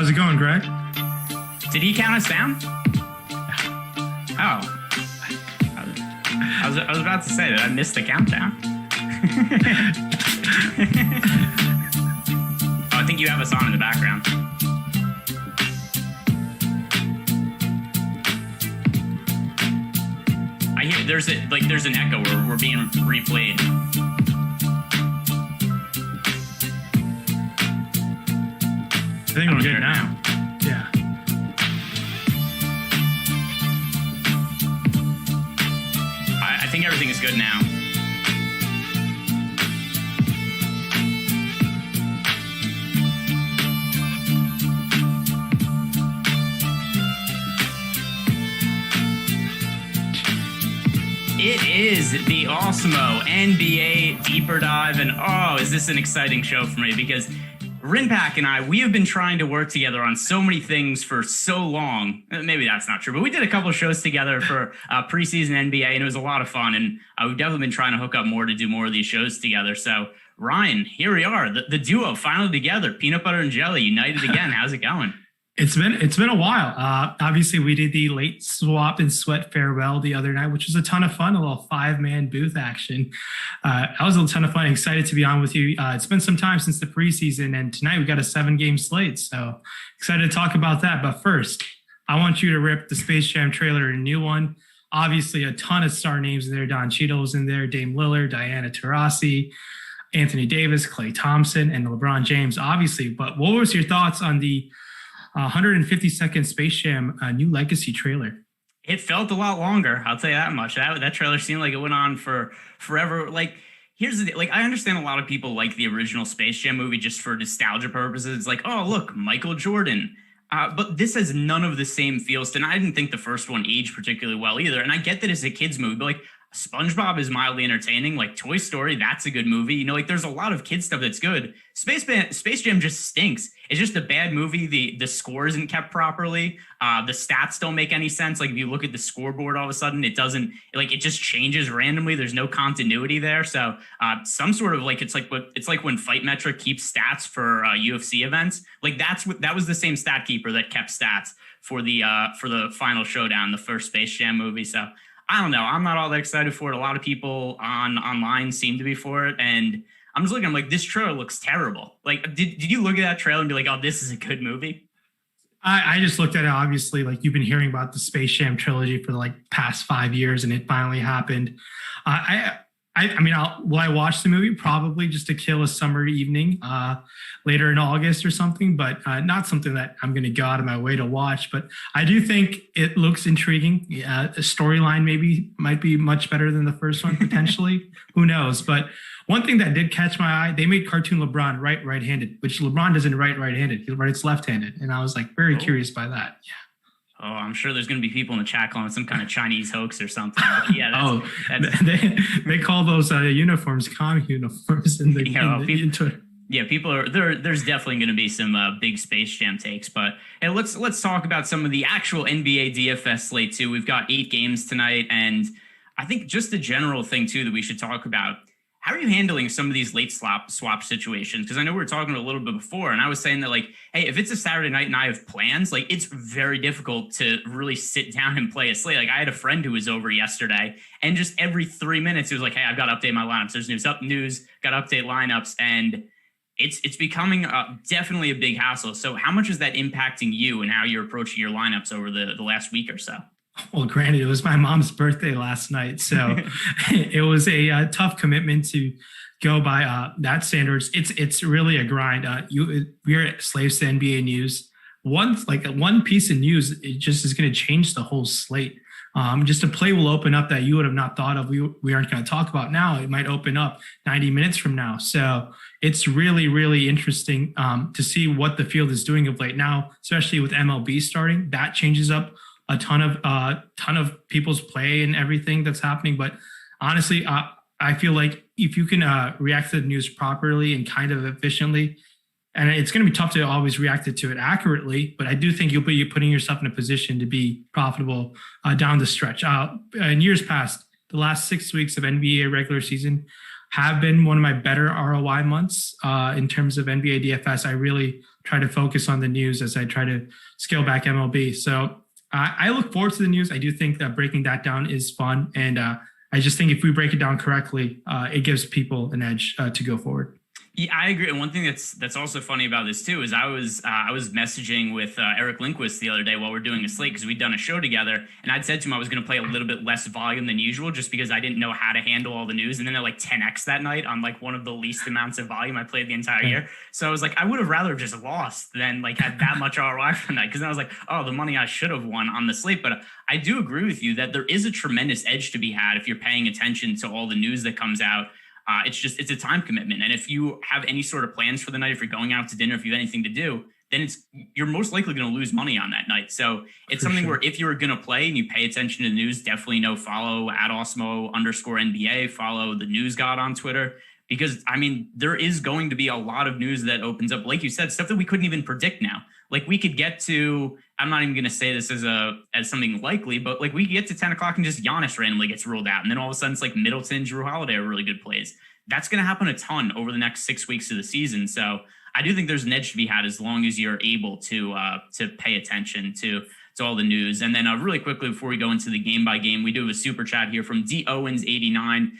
How's it going, Greg? Did he count us down? Oh. I was about to say that I missed the countdown. Oh, I think you have us on in the background. I hear there's an echo where we're being replayed. I think we're good now. Yeah. I think everything is good now. It is the Awesemo NBA Deeper Dive, and is this an exciting show for me because Rinpak and I, we have been trying to work together on so many things for so long. Maybe that's not true, but we did a couple of shows together for preseason NBA, and it was a lot of fun. And we've definitely been trying to hook up more to do more of these shows together. So, Rayen, here we are, the duo finally together, peanut butter and jelly, united again. How's it going? It's been a while. Obviously, we did the late swap and sweat farewell the other night, which was a ton of fun, a little 5-man booth action. That was a ton of fun. Excited to be on with you. It's been some time since the preseason, and tonight we got a 7-game slate. So excited to talk about that. But first, I want you to rip the Space Jam trailer, a new one. Obviously, a ton of star names in there. Don Cheadle was in there, Dame Lillard, Diana Taurasi, Anthony Davis, Klay Thompson, and LeBron James, obviously. But what was your thoughts on the 150-second Space Jam New Legacy trailer? It felt a lot longer. I'll tell you that much. That trailer seemed like it went on for forever. Like, here's the like. I understand a lot of people like the original Space Jam movie just for nostalgia purposes. It's like, oh, look, Michael Jordan. But this has none of the same feels. And I didn't think the first one aged particularly well either. And I get that it's a kid's movie, but like, SpongeBob is mildly entertaining. Like Toy Story, that's a good movie. You know, like there's a lot of kid stuff that's good. Space Jam just stinks. It's just a bad movie. The score isn't kept properly. The stats don't make any sense. Like if you look at the scoreboard, all of a sudden it doesn't, like it just changes randomly. There's no continuity there. So some sort of like it's like when Fight Metric keeps stats for UFC events. Like that was the same stat keeper that kept stats for the final showdown, the first Space Jam movie. So I don't know. I'm not all that excited for it. A lot of people online seem to be for it. And I'm just looking, I'm like, this trailer looks terrible. Like, did you look at that trailer and be like, oh, this is a good movie? I just looked at it, obviously, like you've been hearing about the Space Jam trilogy for like past 5 years, and it finally happened. Will I watch the movie? Probably just to kill a summer evening later in August or something, but not something that I'm going to go out of my way to watch. But I do think it looks intriguing. The storyline might be much better than the first one, potentially. Who knows? But one thing that did catch my eye, they made cartoon LeBron right-handed, which LeBron doesn't write right-handed. He writes left-handed. And I was like very curious by that. Yeah. Oh, I'm sure there's going to be people in the chat calling it some kind of Chinese hoax or something. But yeah, they call those uniforms comm uniforms in the Yeah, people are there. There's definitely going to be some big Space Jam takes, but hey, let's talk about some of the actual NBA DFS slate too. We've got 8 games tonight, and I think just the general thing too that we should talk about. How are you handling some of these late swap situations? Because I know we were talking a little bit before, and I was saying that, like, hey, if it's a Saturday night and I have plans, like, it's very difficult to really sit down and play a slate. Like, I had a friend who was over yesterday, and just every 3 minutes, he was like, hey, I've got to update my lineups. There's news, got to update lineups, and it's becoming definitely a big hassle. So how much is that impacting you and how you're approaching your lineups over the last week or so? Well, granted, it was my mom's birthday last night, so it was a tough commitment to go by that standards. It's really a grind. We're slaves to NBA news. One piece of news, it just is going to change the whole slate. Just a play will open up that you would have not thought of. We aren't going to talk about now. It might open up 90 minutes from now. So it's really, really interesting to see what the field is doing of late now, especially with MLB starting. That changes up a ton of people's play and everything that's happening. But honestly, I feel like if you can react to the news properly and kind of efficiently, and it's going to be tough to always react to it accurately, but I do think you'll be putting yourself in a position to be profitable down the stretch. In years past, the last 6 weeks of NBA regular season have been one of my better ROI months in terms of NBA DFS. I really try to focus on the news as I try to scale back MLB. So I look forward to the news. I do think that breaking that down is fun. And I just think if we break it down correctly, it gives people an edge to go forward. Yeah, I agree. And one thing that's also funny about this too is I was messaging with Eric Lindquist the other day while we're doing a slate because we'd done a show together, and I'd said to him I was going to play a little bit less volume than usual just because I didn't know how to handle all the news. And then I like 10x that night on like one of the least amounts of volume I played the entire year. So I was like, I would have rather just lost than like had that much ROI for the night, because then I was like, oh, the money I should have won on the slate. But I do agree with you that there is a tremendous edge to be had if you're paying attention to all the news that comes out. It's a time commitment. And if you have any sort of plans for the night, if you're going out to dinner, if you have anything to do, then you're most likely going to lose money on that night. So it's something where if you're going to play and you pay attention to the news, definitely follow at Awesemo_NBA, follow the news god on Twitter, because I mean, there is going to be a lot of news that opens up, like you said, stuff that we couldn't even predict now. Like we could get to, I'm not even going to say this as something likely, but like we could get to 10 o'clock and just Giannis randomly gets ruled out. And then all of a sudden it's like Middleton, Drew Holiday are really good plays. That's going to happen a ton over the next 6 weeks of the season. So I do think there's an edge to be had as long as you're able to pay attention to all the news. And then really quickly before we go into the game by game, we do have a super chat here from D Owens 89.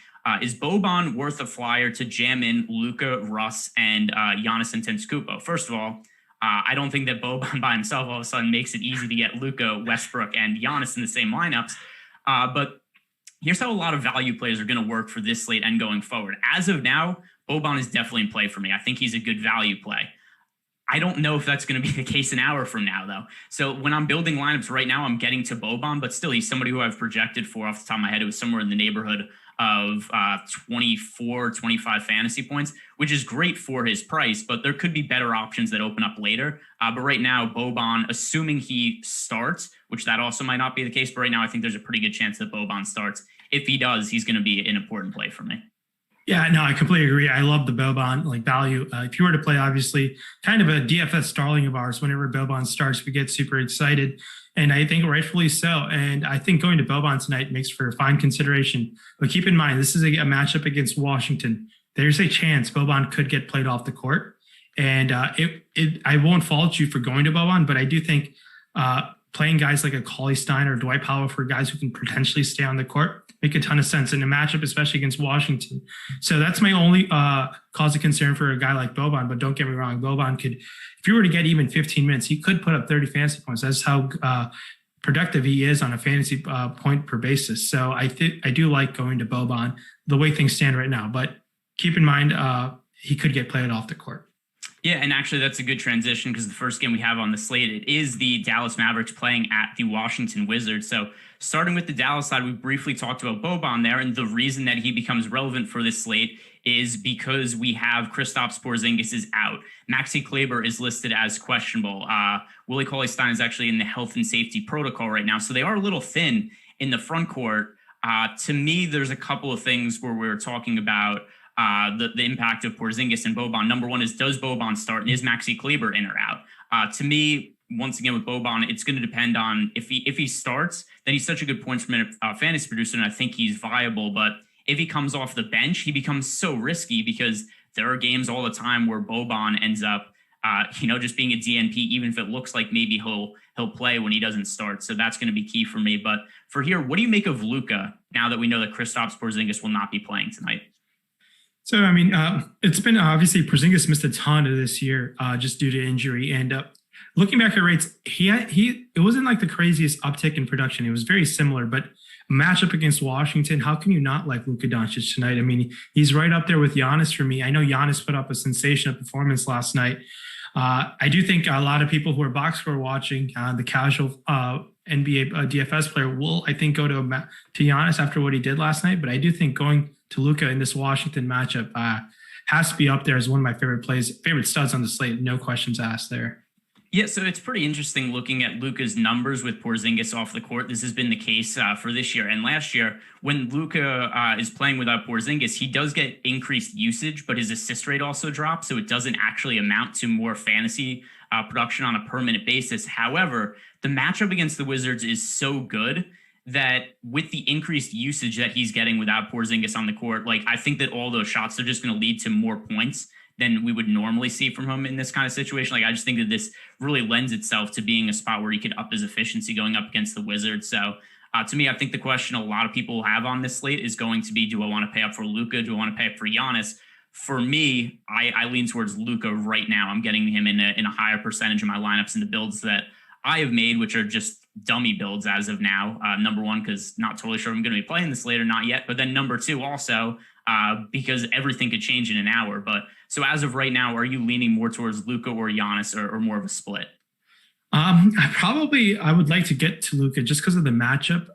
Is Boban worth a flyer to jam in Luka, Russ, and Giannis Antetokounmpo? First of all, I don't think that Boban by himself all of a sudden makes it easy to get Luka, Westbrook, and Giannis in the same lineups. But here's how a lot of value plays are going to work for this slate and going forward. As of now, Boban is definitely in play for me. I think he's a good value play. I don't know if that's going to be the case an hour from now, though. So when I'm building lineups right now, I'm getting to Boban, but still, he's somebody who I've projected for off the top of my head. It was somewhere in the neighborhood of 24, 25 fantasy points, which is great for his price, but there could be better options that open up later. But right now, Boban, assuming he starts, which that also might not be the case, but right now I think there's a pretty good chance that Boban starts. If he does, he's going to be an important play for me. Yeah, no, I completely agree. I love the Boban value. If you were to play, obviously, kind of a DFS darling of ours, whenever Boban starts, we get super excited. And I think rightfully so. And I think going to Boban tonight makes for a fine consideration. But keep in mind, this is a matchup against Washington. There's a chance Boban could get played off the court. And I won't fault you for going to Boban, but I do think playing guys like a Cauley Stein or Dwight Powell for guys who can potentially stay on the court make a ton of sense in a matchup, especially against Washington. So that's my only cause of concern for a guy like Boban. But don't get me wrong, Boban could, if you were to get even 15 minutes, he could put up 30 fantasy points. That's how productive he is on a fantasy point per basis. So I do like going to Boban the way things stand right now. But keep in mind, he could get played off the court. Yeah, and actually that's a good transition because the first game we have on the slate, it is the Dallas Mavericks playing at the Washington Wizards. So starting with the Dallas side, we briefly talked about Boban there, and the reason that he becomes relevant for this slate is because we have Kristaps Porzingis is out. Maxi Kleber is listed as questionable. Willie Cauley-Stein is actually in the health and safety protocol right now, so they are a little thin in the front court. To me, there's a couple of things where we're talking about the impact of Porzingis and Boban. Number one is, does Boban start, and is Maxi Kleber in or out? To me, once again with Boban, it's going to depend on if he starts, then he's such a good points per minute fantasy producer, and I think he's viable. But if he comes off the bench, he becomes so risky because there are games all the time where Boban ends up, just being a DNP, even if it looks like maybe he'll play when he doesn't start. So that's going to be key for me. But for here, what do you make of Luka now that we know that Kristaps Porzingis will not be playing tonight? So, I mean, it's been obviously Porzingis missed a ton of this year just due to injury. And looking back at rates, it wasn't like the craziest uptick in production. It was very similar, but a matchup against Washington, how can you not like Luka Doncic tonight? I mean, he's right up there with Giannis for me. I know Giannis put up a sensational performance last night. I do think a lot of people who are box score watching, the casual NBA DFS player will, I think, go to Giannis after what he did last night. But I do think going to Luka in this Washington matchup has to be up there as one of my favorite studs on the slate. No questions asked there. Yeah, so it's pretty interesting looking at Luka's numbers with Porzingis off the court. This has been the case for this year. And last year, when Luka is playing without Porzingis, he does get increased usage, but his assist rate also drops, so it doesn't actually amount to more fantasy production on a per-minute basis. However, the matchup against the Wizards is so good that with the increased usage that he's getting without Porzingis on the court, like I think that all those shots are just going to lead to more points than we would normally see from him in this kind of situation. Like I just think that this really lends itself to being a spot where he could up his efficiency going up against the Wizards. So to me, I think the question a lot of people have on this slate is going to be, do I want to pay up for Luka? Do I want to pay up for Giannis? For me, I lean towards Luka right now. I'm getting him in a higher percentage of my lineups and the builds that I have made, which are just dummy builds as of now. Number one, because not totally sure I'm going to be playing this later, not yet. But then number two, also because everything could change in an hour. But so as of right now, are you leaning more towards Luka or Giannis, or more of a split? I would like to get to Luka just because of the matchup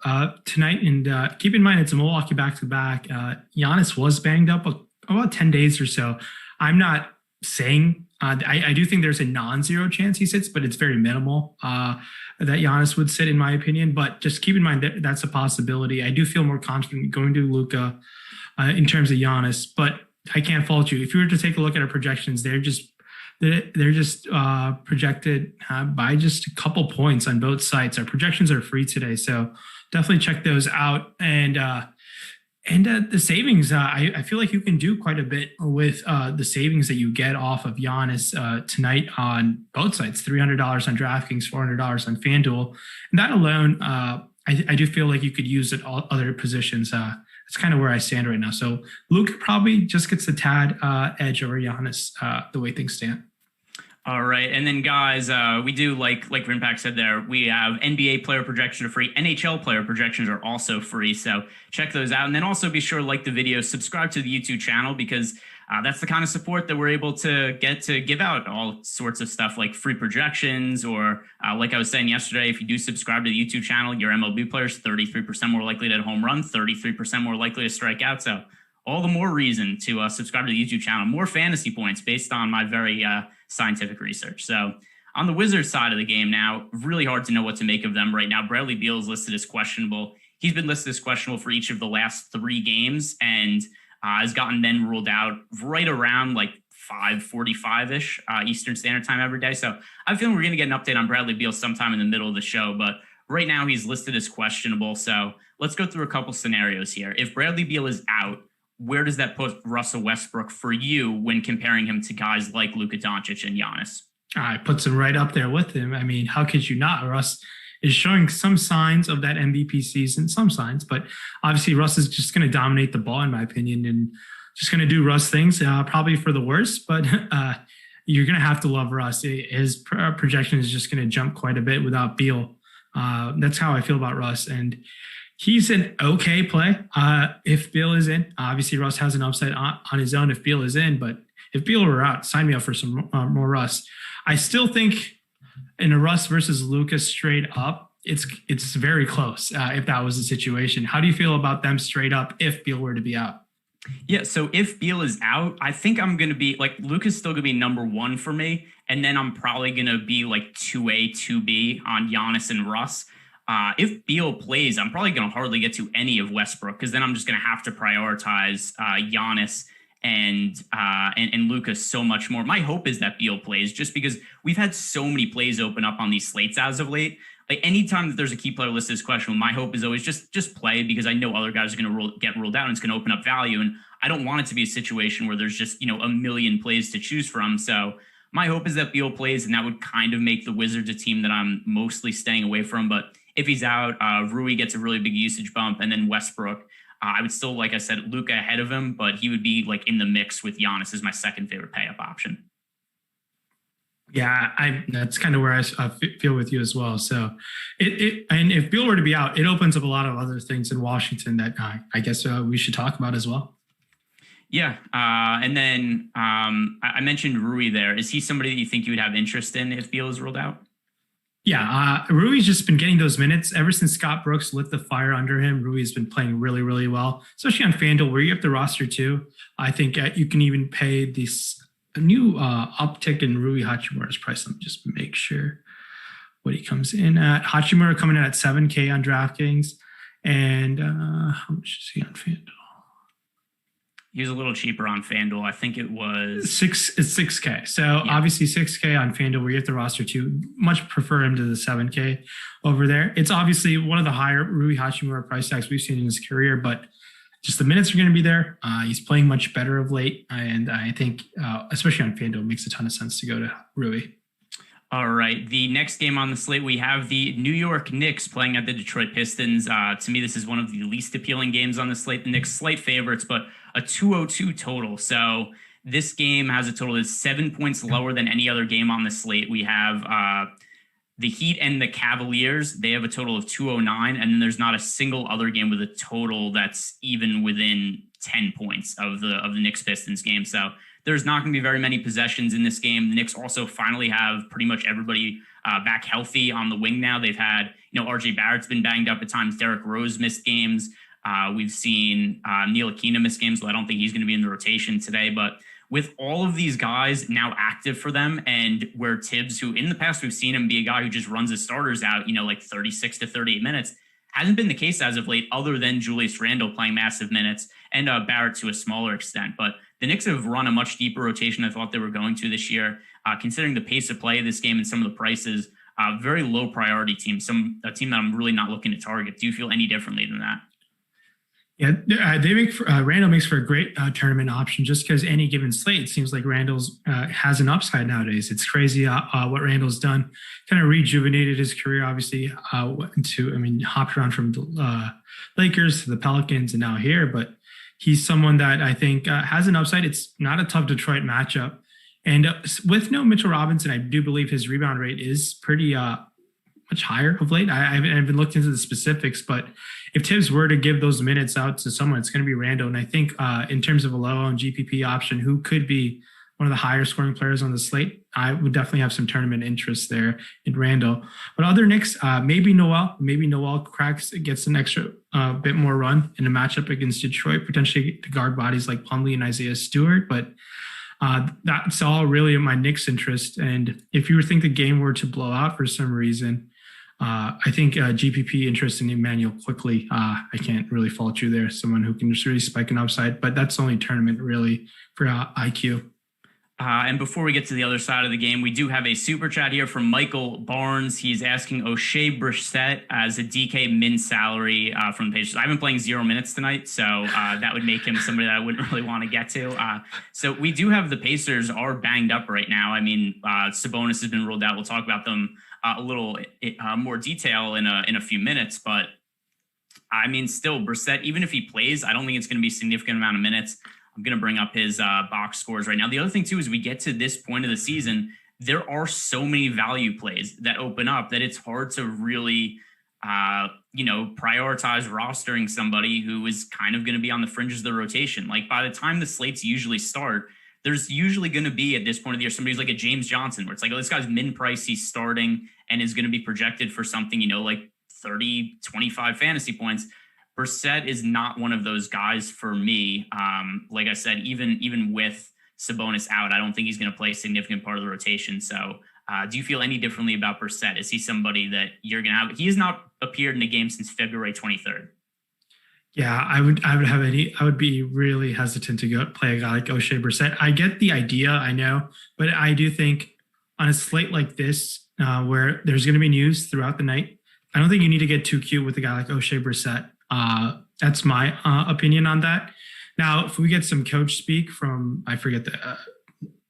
tonight. And keep in mind, it's a Milwaukee back-to-back. Giannis was banged up about 10 days or so. I'm not saying I do think there's a non-zero chance he sits, but it's very minimal that Giannis would sit, in my opinion. But just keep in mind that that's a possibility. I do feel more confident going to Luka in terms of Giannis, but I can't fault you. If you were to take a look at our projections, they're just projected by just a couple points on both sites. Our projections are free today, so definitely check those out. And the savings, I feel like you can do quite a bit with the savings that you get off of Giannis tonight on both sites. $300 on DraftKings, $400 on FanDuel, and that alone, I do feel like you could use it all other positions. That's kind of where I stand right now. So Luke probably just gets the tad edge over Giannis the way things stand. All right. And then, guys, we do, like Rinpack said there, we have NBA player projections are free. NHL player projections are also free. So check those out. And then also be sure to like the video, subscribe to the YouTube channel, because that's the kind of support that we're able to get to give out all sorts of stuff like free projections, or like I was saying yesterday, if you do subscribe to the YouTube channel, your MLB players 33% more likely to hit a home run, 33% more likely to strike out. So all the more reason to subscribe to the YouTube channel. More fantasy points based on my very scientific research. So on the Wizards side of the game now, really hard to know what to make of them right now. Bradley Beal is listed as questionable. He's been listed as questionable for each of the last 3 games, and has gotten then ruled out right around like 5:45-ish Eastern Standard Time every day. So I'm feeling we're going to get an update on Bradley Beal sometime in the middle of the show, but right now he's listed as questionable. So let's go through a couple scenarios here. If Bradley Beal is out, where does that put Russell Westbrook for you when comparing him to guys like Luka Doncic and Giannis? It puts him right up there with him. I mean, how could you not? Russ is showing some signs of that MVP season, some signs, but obviously Russ is just going to dominate the ball, in my opinion, and just going to do Russ things, probably for the worst, but you're going to have to love Russ. His projection is just going to jump quite a bit without Beal. That's how I feel about Russ. And he's an okay play if Beal is in. Obviously, Russ has an upside on his own if Beal is in, but if Beal were out, sign me up for some more Russ. I still think in a Russ versus Lucas straight up, it's very close if that was the situation. How do you feel about them straight up if Beal were to be out? Yeah, so if Beal is out, I think I'm going to be like, Luka's still going to be number 1 for me, and then I'm probably going to be like 2A, 2B on Giannis and Russ. If Beal plays, I'm probably going to hardly get to any of Westbrook, because then I'm just going to have to prioritize Giannis and Luka so much more. My hope is that Beal plays, just because we've had so many plays open up on these slates as of late. Like anytime that there's a key player listed as questionable, my hope is always just play, because I know other guys are going to get ruled out and it's going to open up value. And I don't want it to be a situation where there's just, a million plays to choose from. So my hope is that Beal plays, and that would kind of make the Wizards a team that I'm mostly staying away from. But if he's out, Rui gets a really big usage bump, and then Westbrook, I would still, like I said, Luka ahead of him, but he would be like in the mix with Giannis as my second favorite pay up option. Yeah, that's kind of where I feel with you as well. So and if Beal were to be out, it opens up a lot of other things in Washington that I guess we should talk about as well. Yeah. And then I mentioned Rui there. Is he somebody that you think you would have interest in if Beal is ruled out? Yeah, Rui's just been getting those minutes ever since Scott Brooks lit the fire under him. Rui's been playing really, really well, especially on FanDuel, where you have the roster too. I think you can even pay this new uptick in Rui Hachimura's price. Let me just make sure what he comes in at. Hachimura coming in at $7K on DraftKings, and how much is he on FanDuel? He was a little cheaper on FanDuel. I think it was it's 6K. So obviously 6K on FanDuel, where you have the roster too. Much prefer him to the 7K over there. It's obviously one of the higher Rui Hachimura price tags we've seen in his career, but just the minutes are going to be there. He's playing much better of late, and I think, especially on FanDuel, it makes a ton of sense to go to Rui. All right. The next game on the slate, we have the New York Knicks playing at the Detroit Pistons. To me, this is one of the least appealing games on the slate. The Knicks slight favorites, but a 202 total. So this game has a total that's 7 points lower than any other game on the slate. We have the Heat and the Cavaliers. They have a total of 209, and then there's not a single other game with a total that's even within 10 points of the Knicks Pistons game. So there's not going to be very many possessions in this game. The Knicks also finally have pretty much everybody back healthy on the wing now. They've had, RJ Barrett's been banged up at times. Derrick Rose missed games. We've seen Neil Aquino miss games, so I don't think he's going to be in the rotation today. But with all of these guys now active for them, and where Tibbs, who in the past we've seen him be a guy who just runs his starters out, like 36 to 38 minutes, hasn't been the case as of late, other than Julius Randle playing massive minutes and Barrett to a smaller extent. But the Knicks have run a much deeper rotation I thought they were going to this year. Considering the pace of play of this game and some of the prices, very low priority team, a team that I'm really not looking to target. Do you feel any differently than that? Yeah, Randle makes for a great tournament option, just because any given slate seems like Randle's has an upside nowadays. It's crazy what Randle's done. Kind of rejuvenated his career, obviously. Hopped around from the Lakers to the Pelicans and now here, but he's someone that I think has an upside. It's not a tough Detroit matchup. And with no Mitchell Robinson, I do believe his rebound rate is pretty much higher of late. I haven't looked into the specifics, but if Tibbs were to give those minutes out to someone, it's going to be Randle. And I think in terms of a low-owned GPP option, who could be one of the higher scoring players on the slate, I would definitely have some tournament interest there in Randle. But other Knicks, maybe Noel gets an extra bit more run in a matchup against Detroit, potentially to guard bodies like Plumlee and Isaiah Stewart. But that's all really in my Knicks interest. And if you think the game were to blow out for some reason, I think GPP interest in Emmanuel quickly. I can't really fault you there. Someone who can just really spike an upside, but that's only tournament really for IQ. And before we get to the other side of the game, we do have a super chat here from Michael Barnes. He's asking O'Shea Brissett as a DK min salary from the Pacers. I've been playing 0 minutes tonight, so that would make him somebody that I wouldn't really want to get to. So we do have the Pacers are banged up right now. I mean, Sabonis has been ruled out. We'll talk about them a little more detail in a few minutes, but I mean, still Brissett, even if he plays, I don't think it's going to be a significant amount of minutes. I'm going to bring up his box scores right now. The other thing too, is we get to this point of the season, there are so many value plays that open up that it's hard to really, prioritize rostering somebody who is kind of going to be on the fringes of the rotation. Like by the time the slates usually start, there's usually going to be at this point of the year, somebody who's like a James Johnson, where it's like, oh, this guy's min price, he's starting and is going to be projected for something, like 30, 25 fantasy points. Brissett is not one of those guys for me. Like I said, even with Sabonis out, I don't think he's going to play a significant part of the rotation. So do you feel any differently about Brissett? Is he somebody that you're going to have? He has not appeared in a game since February 23rd. Yeah, I would be really hesitant to go play a guy like O'Shea Brissett. I get the idea, I know, but I do think on a slate like this, where there's going to be news throughout the night, I don't think you need to get too cute with a guy like O'Shea Brissett. That's my opinion on that. Now, if we get some coach speak from, I forget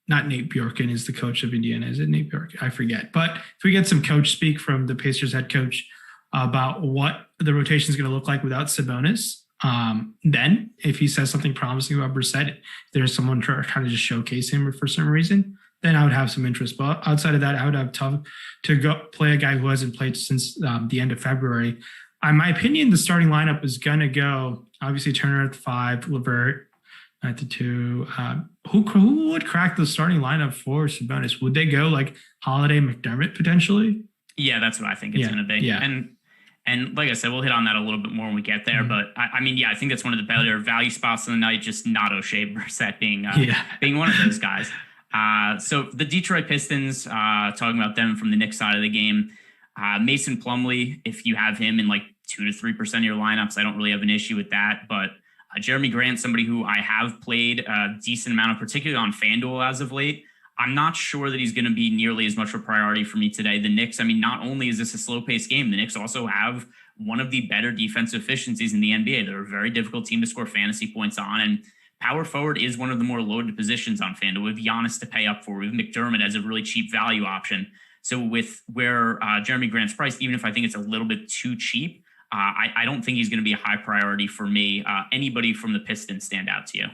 not Nate Bjorken is the coach of Indiana. Is it Nate Bjorken? I forget. But if we get some coach speak from the Pacers head coach about what the rotation is going to look like without Sabonis, then if he says something promising about Brissett, there's someone trying to just showcase him for some reason, then I would have some interest. But outside of that, I would have tough to go play a guy who hasn't played since the end of February. In my opinion, the starting lineup is going to go, obviously, Turner at the 5, LeVert at the 2. Who would crack the starting lineup for Sabonis? Would they go like Holiday, McDermott potentially? Yeah, that's what I think it's going to be. Yeah. And like I said, we'll hit on that a little bit more when we get there. Mm-hmm. But I think that's one of the better value spots of the night, just not O'Shea Brissett being one of those guys. So the Detroit Pistons, talking about them from the Knicks side of the game, Mason Plumlee, if you have him in like 2 to 3% of your lineups, I don't really have an issue with that. But Jeremy Grant, somebody who I have played a decent amount of, particularly on FanDuel as of late. I'm not sure that he's going to be nearly as much of a priority for me today. The Knicks, I mean, not only is this a slow-paced game, the Knicks also have one of the better defensive efficiencies in the NBA. They're a very difficult team to score fantasy points on, and power forward is one of the more loaded positions on FanDuel. With Giannis to pay up for, with McDermott as a really cheap value option. So with where Jeremy Grant's priced, even if I think it's a little bit too cheap, I don't think he's going to be a high priority for me. Anybody from the Pistons stand out to you?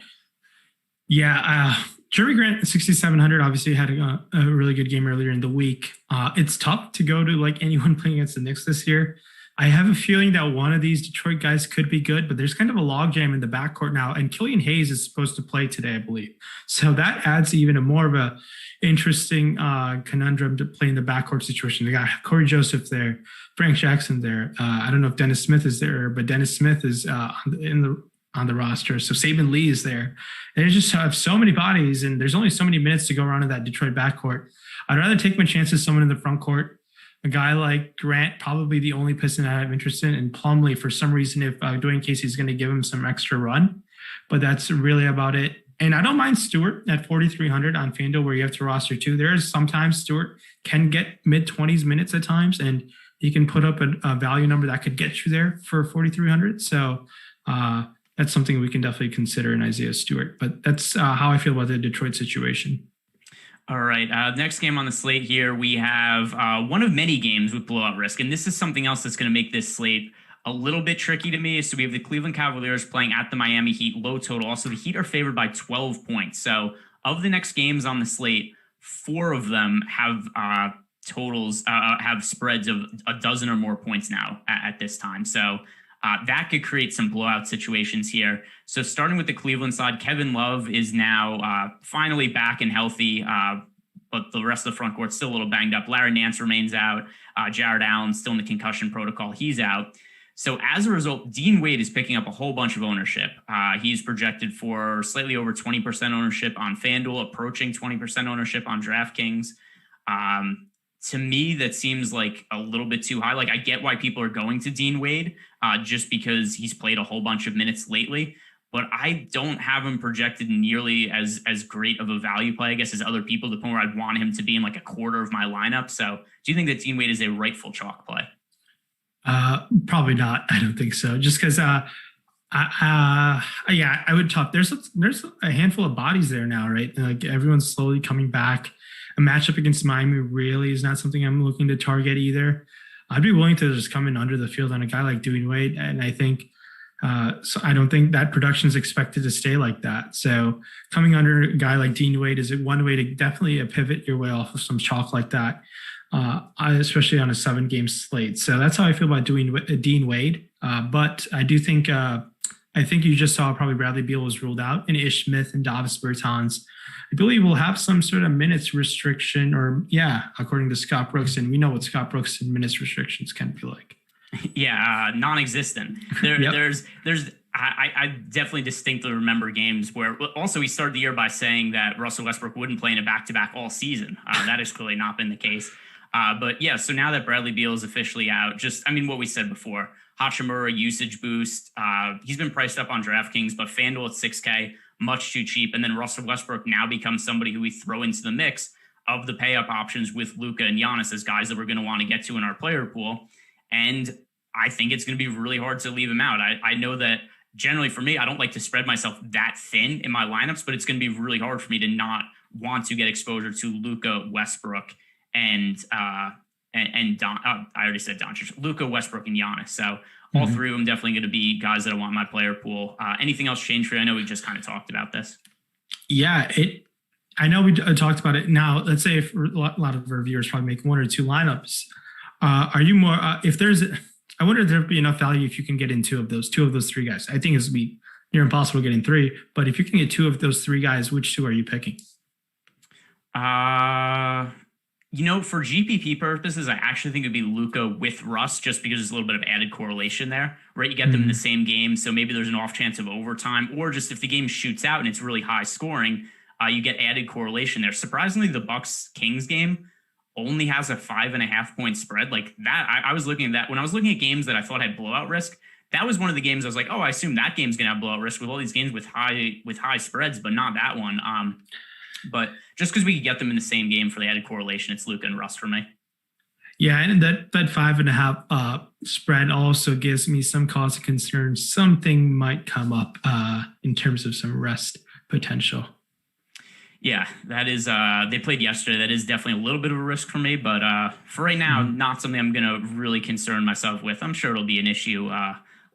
Yeah, Jeremy Grant, 6,700, obviously had a really good game earlier in the week. It's tough to go to like anyone playing against the Knicks this year. I have a feeling that one of these Detroit guys could be good, but there's kind of a logjam in the backcourt now, and Killian Hayes is supposed to play today, I believe. So that adds even a more of a interesting conundrum to play in the backcourt situation. They got Corey Joseph there, Frank Jackson there. I don't know if Dennis Smith is there, but Dennis Smith is on the roster. So Saban Lee is there. They just have so many bodies, and there's only so many minutes to go around in that Detroit backcourt. I'd rather take my chances someone in the front court. A guy like Grant, probably the only Piston I have interest in, and Plumlee, for some reason, if Dwayne Casey's going to give him some extra run. But that's really about it. And I don't mind Stewart at 4,300 on FanDuel, where you have to roster two. There is sometimes Stewart can get mid-20s minutes at times, and he can put up a value number that could get you there for 4,300. So that's something we can definitely consider in Isaiah Stewart. But that's how I feel about the Detroit situation. All right. Next game on the slate here, we have one of many games with blowout risk. And this is something else that's going to make this slate a little bit tricky to me. So we have the Cleveland Cavaliers playing at the Miami Heat, low total. Also, the Heat are favored by 12 points. So of the next games on the slate, 4 of them have totals, have spreads of a dozen or more points now at this time. So that could create some blowout situations here. So starting with the Cleveland side, Kevin Love is now finally back and healthy, but the rest of the front court's still a little banged up. Larry Nance remains out. Jared Allen still in the concussion protocol. He's out. So as a result, Dean Wade is picking up a whole bunch of ownership. He's projected for slightly over 20% ownership on FanDuel, approaching 20% ownership on DraftKings. To me, that seems like a little bit too high. Like, I get why people are going to Dean Wade just because he's played a whole bunch of minutes lately, but I don't have him projected nearly as great of a value play, I guess, as other people, to the point where I'd want him to be in like a quarter of my lineup. So do you think that Dean Wade is a rightful chalk play? Probably not. I don't think so. Just because, yeah, I would talk. There's a handful of bodies there now, right? Like, everyone's slowly coming back. A matchup against Miami really is not something I'm looking to target either. I'd be willing to just come in under the field on a guy like Dwayne Wade, and I think so. I don't think that production is expected to stay like that. So coming under a guy like Dean Wade is one way to definitely pivot your way off of some chalk like that, especially on a 7-game slate. So that's how I feel about doing Dean Wade. But I do think I think you just saw probably Bradley Beal was ruled out, and Ish Smith and Davis Bertans, I believe, will have some sort of minutes restriction, or according to Scott Brooks, and we know what Scott Brooks and minutes restrictions can be like. Yeah, non-existent. Yep. I definitely distinctly remember games where also he started the year by saying that Russell Westbrook wouldn't play in a back-to-back all season. That has clearly not been the case. But yeah, so now that Bradley Beal is officially out, what we said before, Hachimura usage boost. He's been priced up on DraftKings, but FanDuel at $6K, much too cheap. And then Russell Westbrook now becomes somebody who we throw into the mix of the pay up options with Luka and Giannis as guys that we're going to want to get to in our player pool. And I think it's going to be really hard to leave him out. I know that generally for me, I don't like to spread myself that thin in my lineups, but it's going to be really hard for me to not want to get exposure to Luka, Westbrook, and I already said Doncic, Luka, Westbrook, and Giannis. So all three of them definitely going to be guys that I want in my player pool. Anything else change for you? I know we just kind of talked about this. Yeah, I know we talked about it. Now, let's say if a lot of our viewers probably make 1 or 2 lineups. Are you more, I wonder if there'd be enough value if you can get in two of those 3 guys. I think it's going to be near impossible getting 3, but if you can get 2 of those 3 guys, which 2 are you picking? For GPP purposes, I actually think it'd be Luka with Russ, just because there's a little bit of added correlation there, right? You get them in the same game, so maybe there's an off chance of overtime, or just if the game shoots out and it's really high scoring, you get added correlation there. Surprisingly, the Bucks-Kings game only has a 5.5 point spread. Like that, I was looking at that when I was looking at games that I thought had blowout risk. that was one of the games I was like, oh, I assume that game's going to have blowout risk with all these games with high spreads, but not that one. But just because we could get them in the same game for the added correlation, it's Luka and Russ for me. Yeah, and that 5.5 spread also gives me some cause of concern. Something might come up in terms of some rest potential. Yeah, that is, they played yesterday. That is definitely a little bit of a risk for me, but for right now, not something I'm going to really concern myself with. I'm sure it'll be an issue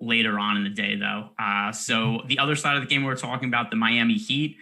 later on in the day, though. So the other side of the game we're talking about, the Miami Heat,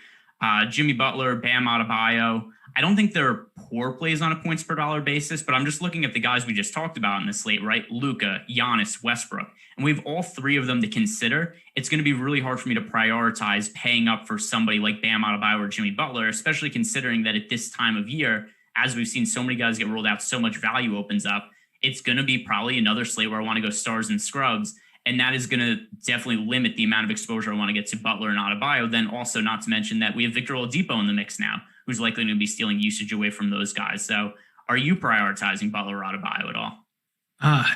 Jimmy Butler, Bam Adebayo. I don't think they're poor plays on a points per dollar basis, but I'm just looking at the guys we just talked about in the slate, right? Luka, Giannis, Westbrook, and we have all three of them to consider. It's going to be really hard for me to prioritize paying up for somebody like Bam Adebayo or Jimmy Butler, especially considering that at this time of year, as we've seen so many guys get rolled out, so much value opens up. It's going to be probably another slate where I want to go stars and scrubs. And that is going to definitely limit the amount of exposure I want to get to Butler and Adebayo. Then also not to mention that we have Victor Oladipo in the mix now, who's likely to be stealing usage away from those guys. So are you prioritizing Butler or Adebayo at all?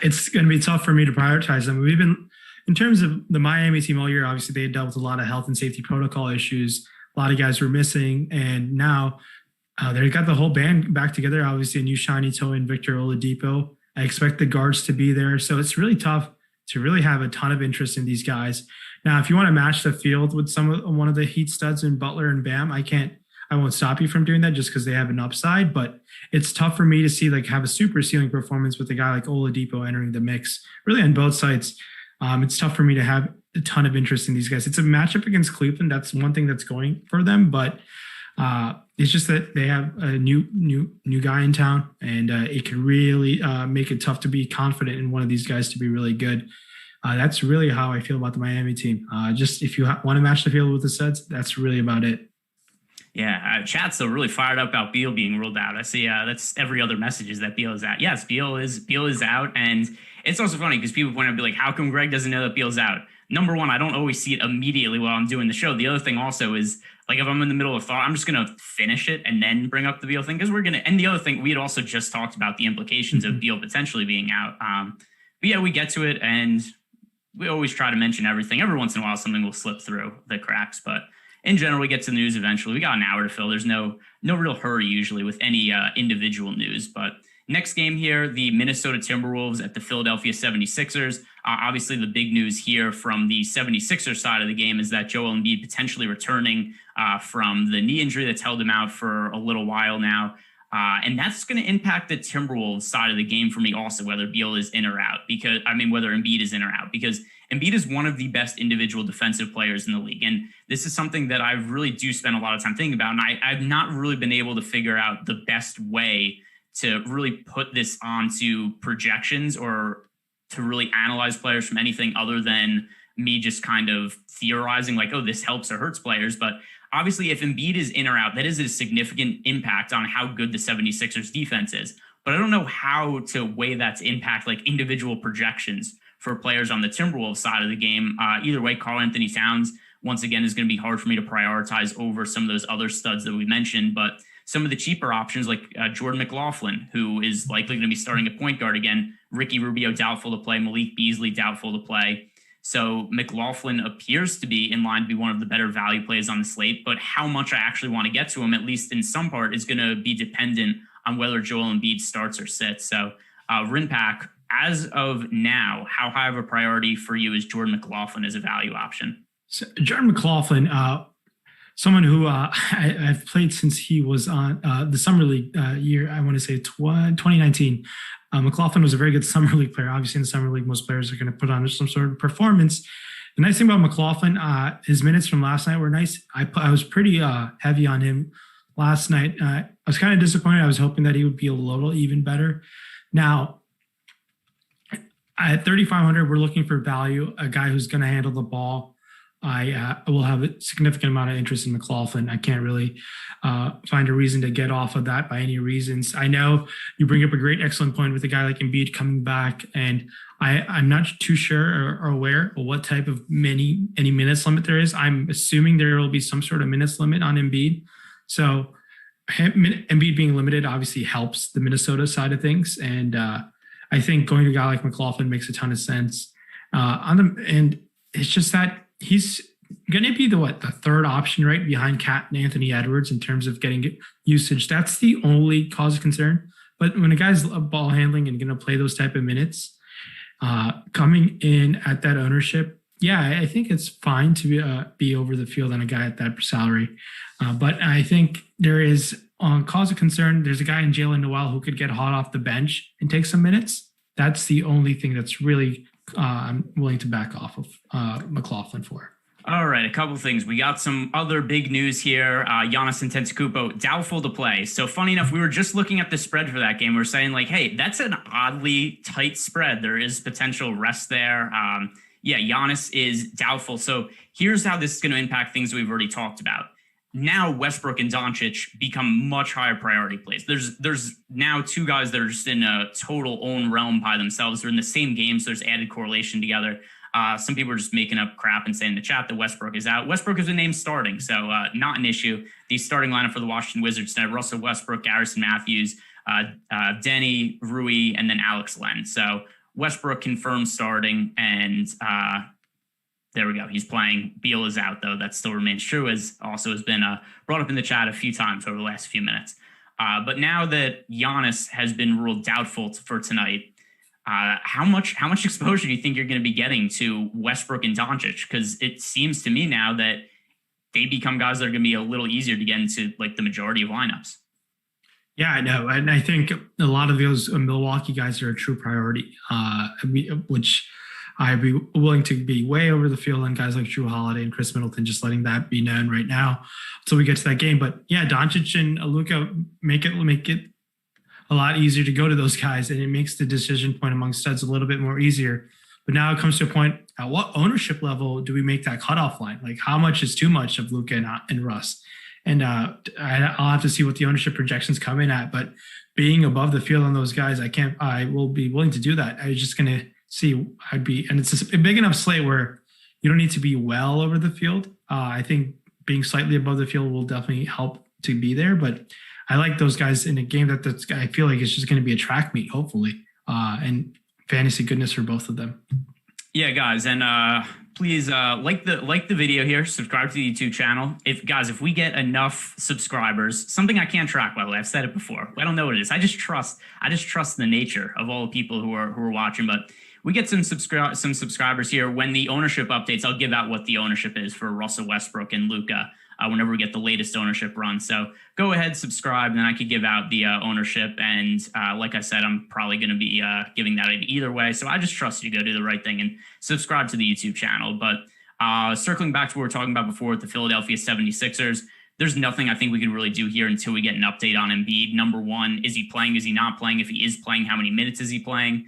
It's going to be tough for me to prioritize them. We've been, in terms of the Miami team all year, obviously they had dealt with a lot of health and safety protocol issues. A lot of guys were missing. And now they got the whole band back together. Obviously a new shiny toy in Victor Oladipo. I expect the guards to be there. So it's really tough to really have a ton of interest in these guys. Now, if you want to match the field with one of the Heat studs in Butler and Bam, I won't stop you from doing that just because they have an upside, but it's tough for me to see have a super ceiling performance with a guy like Oladipo entering the mix, really on both sides. It's tough for me to have a ton of interest in these guys. It's a matchup against Cleveland. That's one thing that's going for them, but it's just that they have a new guy in town, and it could really make it tough to be confident in one of these guys to be really good. That's really how I feel about the Miami team. Just if you want to match the field with the sets, that's really about it. Yeah, chat's still really fired up about Beal being ruled out. I see that's every other message is that Beal is out. Yes, Beal is out, and it's also funny because people point out, be like, how come Greg doesn't know that Beal's out? Number one, I don't always see it immediately while I'm doing the show. The other thing also is, like, if I'm in the middle of thought, I'm just going to finish it and then bring up the Beal thing because and the other thing, we had also just talked about the implications of Beal potentially being out. But yeah, we get to it, and we always try to mention everything. Every once in a while, something will slip through the cracks, but in general, we get to the news eventually. We got an hour to fill. There's no real hurry usually with any individual news. But next game here, the Minnesota Timberwolves at the Philadelphia 76ers. Obviously, the big news here from the 76ers side of the game is that Joel Embiid potentially returning from the knee injury that's held him out for a little while now. And that's going to impact the Timberwolves side of the game for me also, whether Beal is in or out, whether Embiid is in or out, because Embiid is one of the best individual defensive players in the league. And this is something that I really do spend a lot of time thinking about. And I've not really been able to figure out the best way to really put this onto projections or to really analyze players from anything other than me just kind of theorizing like, oh, this helps or hurts players. But obviously, if Embiid is in or out, that is a significant impact on how good the 76ers defense is. But I don't know how to weigh that to impact like individual projections for players on the Timberwolves side of the game. Either way, Karl Anthony Towns, once again, is going to be hard for me to prioritize over some of those other studs that we mentioned. But some of the cheaper options like Jordan McLaughlin, who is likely going to be starting at point guard again, Ricky Rubio doubtful to play, Malik Beasley doubtful to play. So McLaughlin appears to be in line to be one of the better value plays on the slate, but how much I actually want to get to him, at least in some part, is going to be dependent on whether Joel Embiid starts or sits. So Rinpack, as of now, how high of a priority for you is Jordan McLaughlin as a value option? So Jordan McLaughlin, someone who I've played since he was on the Summer League year, I want to say 2019. McLaughlin was a very good Summer League player. Obviously, in the Summer League, most players are going to put on some sort of performance. The nice thing about McLaughlin, his minutes from last night were nice. I was pretty heavy on him last night. I was kind of disappointed. I was hoping that he would be a little even better. Now, at 3,500, we're looking for value, a guy who's going to handle the ball. I will have a significant amount of interest in McLaughlin. I can't really find a reason to get off of that by any reasons. I know you bring up a great, excellent point with a guy like Embiid coming back, and I'm not too sure or aware of what type of any minutes limit there is. I'm assuming there will be some sort of minutes limit on Embiid. So Embiid being limited obviously helps the Minnesota side of things, and I think going to a guy like McLaughlin makes a ton of sense. And it's just that he's going to be the third option right behind Cat and Anthony Edwards in terms of getting usage. That's the only cause of concern. But when a guy's ball handling and going to play those type of minutes, coming in at that ownership, yeah, I think it's fine to be over the field on a guy at that salary. But I think there is, on cause of concern, there's a guy in Jalen Noel who could get hot off the bench and take some minutes. That's the only thing that's really I'm willing to back off of McLaughlin for. All right, a couple of things. We got some other big news here. Giannis Antetokounmpo doubtful to play. So funny enough, we were just looking at the spread for that game. We are saying like, hey, that's an oddly tight spread. There is potential rest there. Giannis is doubtful. So here's how this is going to impact things we've already talked about. Now Westbrook and Doncic become much higher priority plays. There's now two guys that are just in a total own realm by themselves. They're in the same game, so there's added correlation together. Some people are just making up crap and saying in the chat that Westbrook is out. Westbrook is a name starting, so not an issue. The starting lineup for the Washington Wizards tonight: Russell Westbrook, Garrison Matthews, Denny, Rui, and then Alex Len. So Westbrook confirmed starting, and there we go. He's playing. Beal is out, though. That still remains true, as also has been brought up in the chat a few times over the last few minutes. But now that Giannis has been ruled doubtful for tonight, how much exposure do you think you're going to be getting to Westbrook and Doncic? Because it seems to me now that they become guys that are going to be a little easier to get into like the majority of lineups. Yeah, I know. And I think a lot of those Milwaukee guys are a true priority, which I'd be willing to be way over the field on guys like Drew Holiday and Chris Middleton, just letting that be known right now until we get to that game. But yeah, Doncic and Luka make it a lot easier to go to those guys, and it makes the decision point among studs a little bit more easier. But now it comes to a point, at what ownership level do we make that cutoff line? Like, how much is too much of Luka and Russ? And I'll have to see what the ownership projections come in at. But being above the field on those guys, I will be willing to do that. I was just going to see, and it's a big enough slate where you don't need to be well over the field. I think being slightly above the field will definitely help to be there. But I like those guys in a game that's I feel like it's just going to be a track meet, hopefully, and fantasy goodness for both of them. Yeah, guys, and please like the video here, subscribe to the YouTube channel. If we get enough subscribers, something I can't track, by the way, I've said it before. I don't know what it is. I just trust the nature of all the people who are watching. But we get some subscribers here. When the ownership updates, I'll give out what the ownership is for Russell Westbrook and Luka. Whenever we get the latest ownership run. So go ahead, subscribe, and then I could give out the ownership. And like I said, I'm probably going to be giving that either way. So I just trust you to go do the right thing and subscribe to the YouTube channel. But circling back to what we were talking about before with the Philadelphia 76ers, there's nothing I think we could really do here until we get an update on Embiid. Number one, is he playing? Is he not playing? If he is playing, how many minutes is he playing?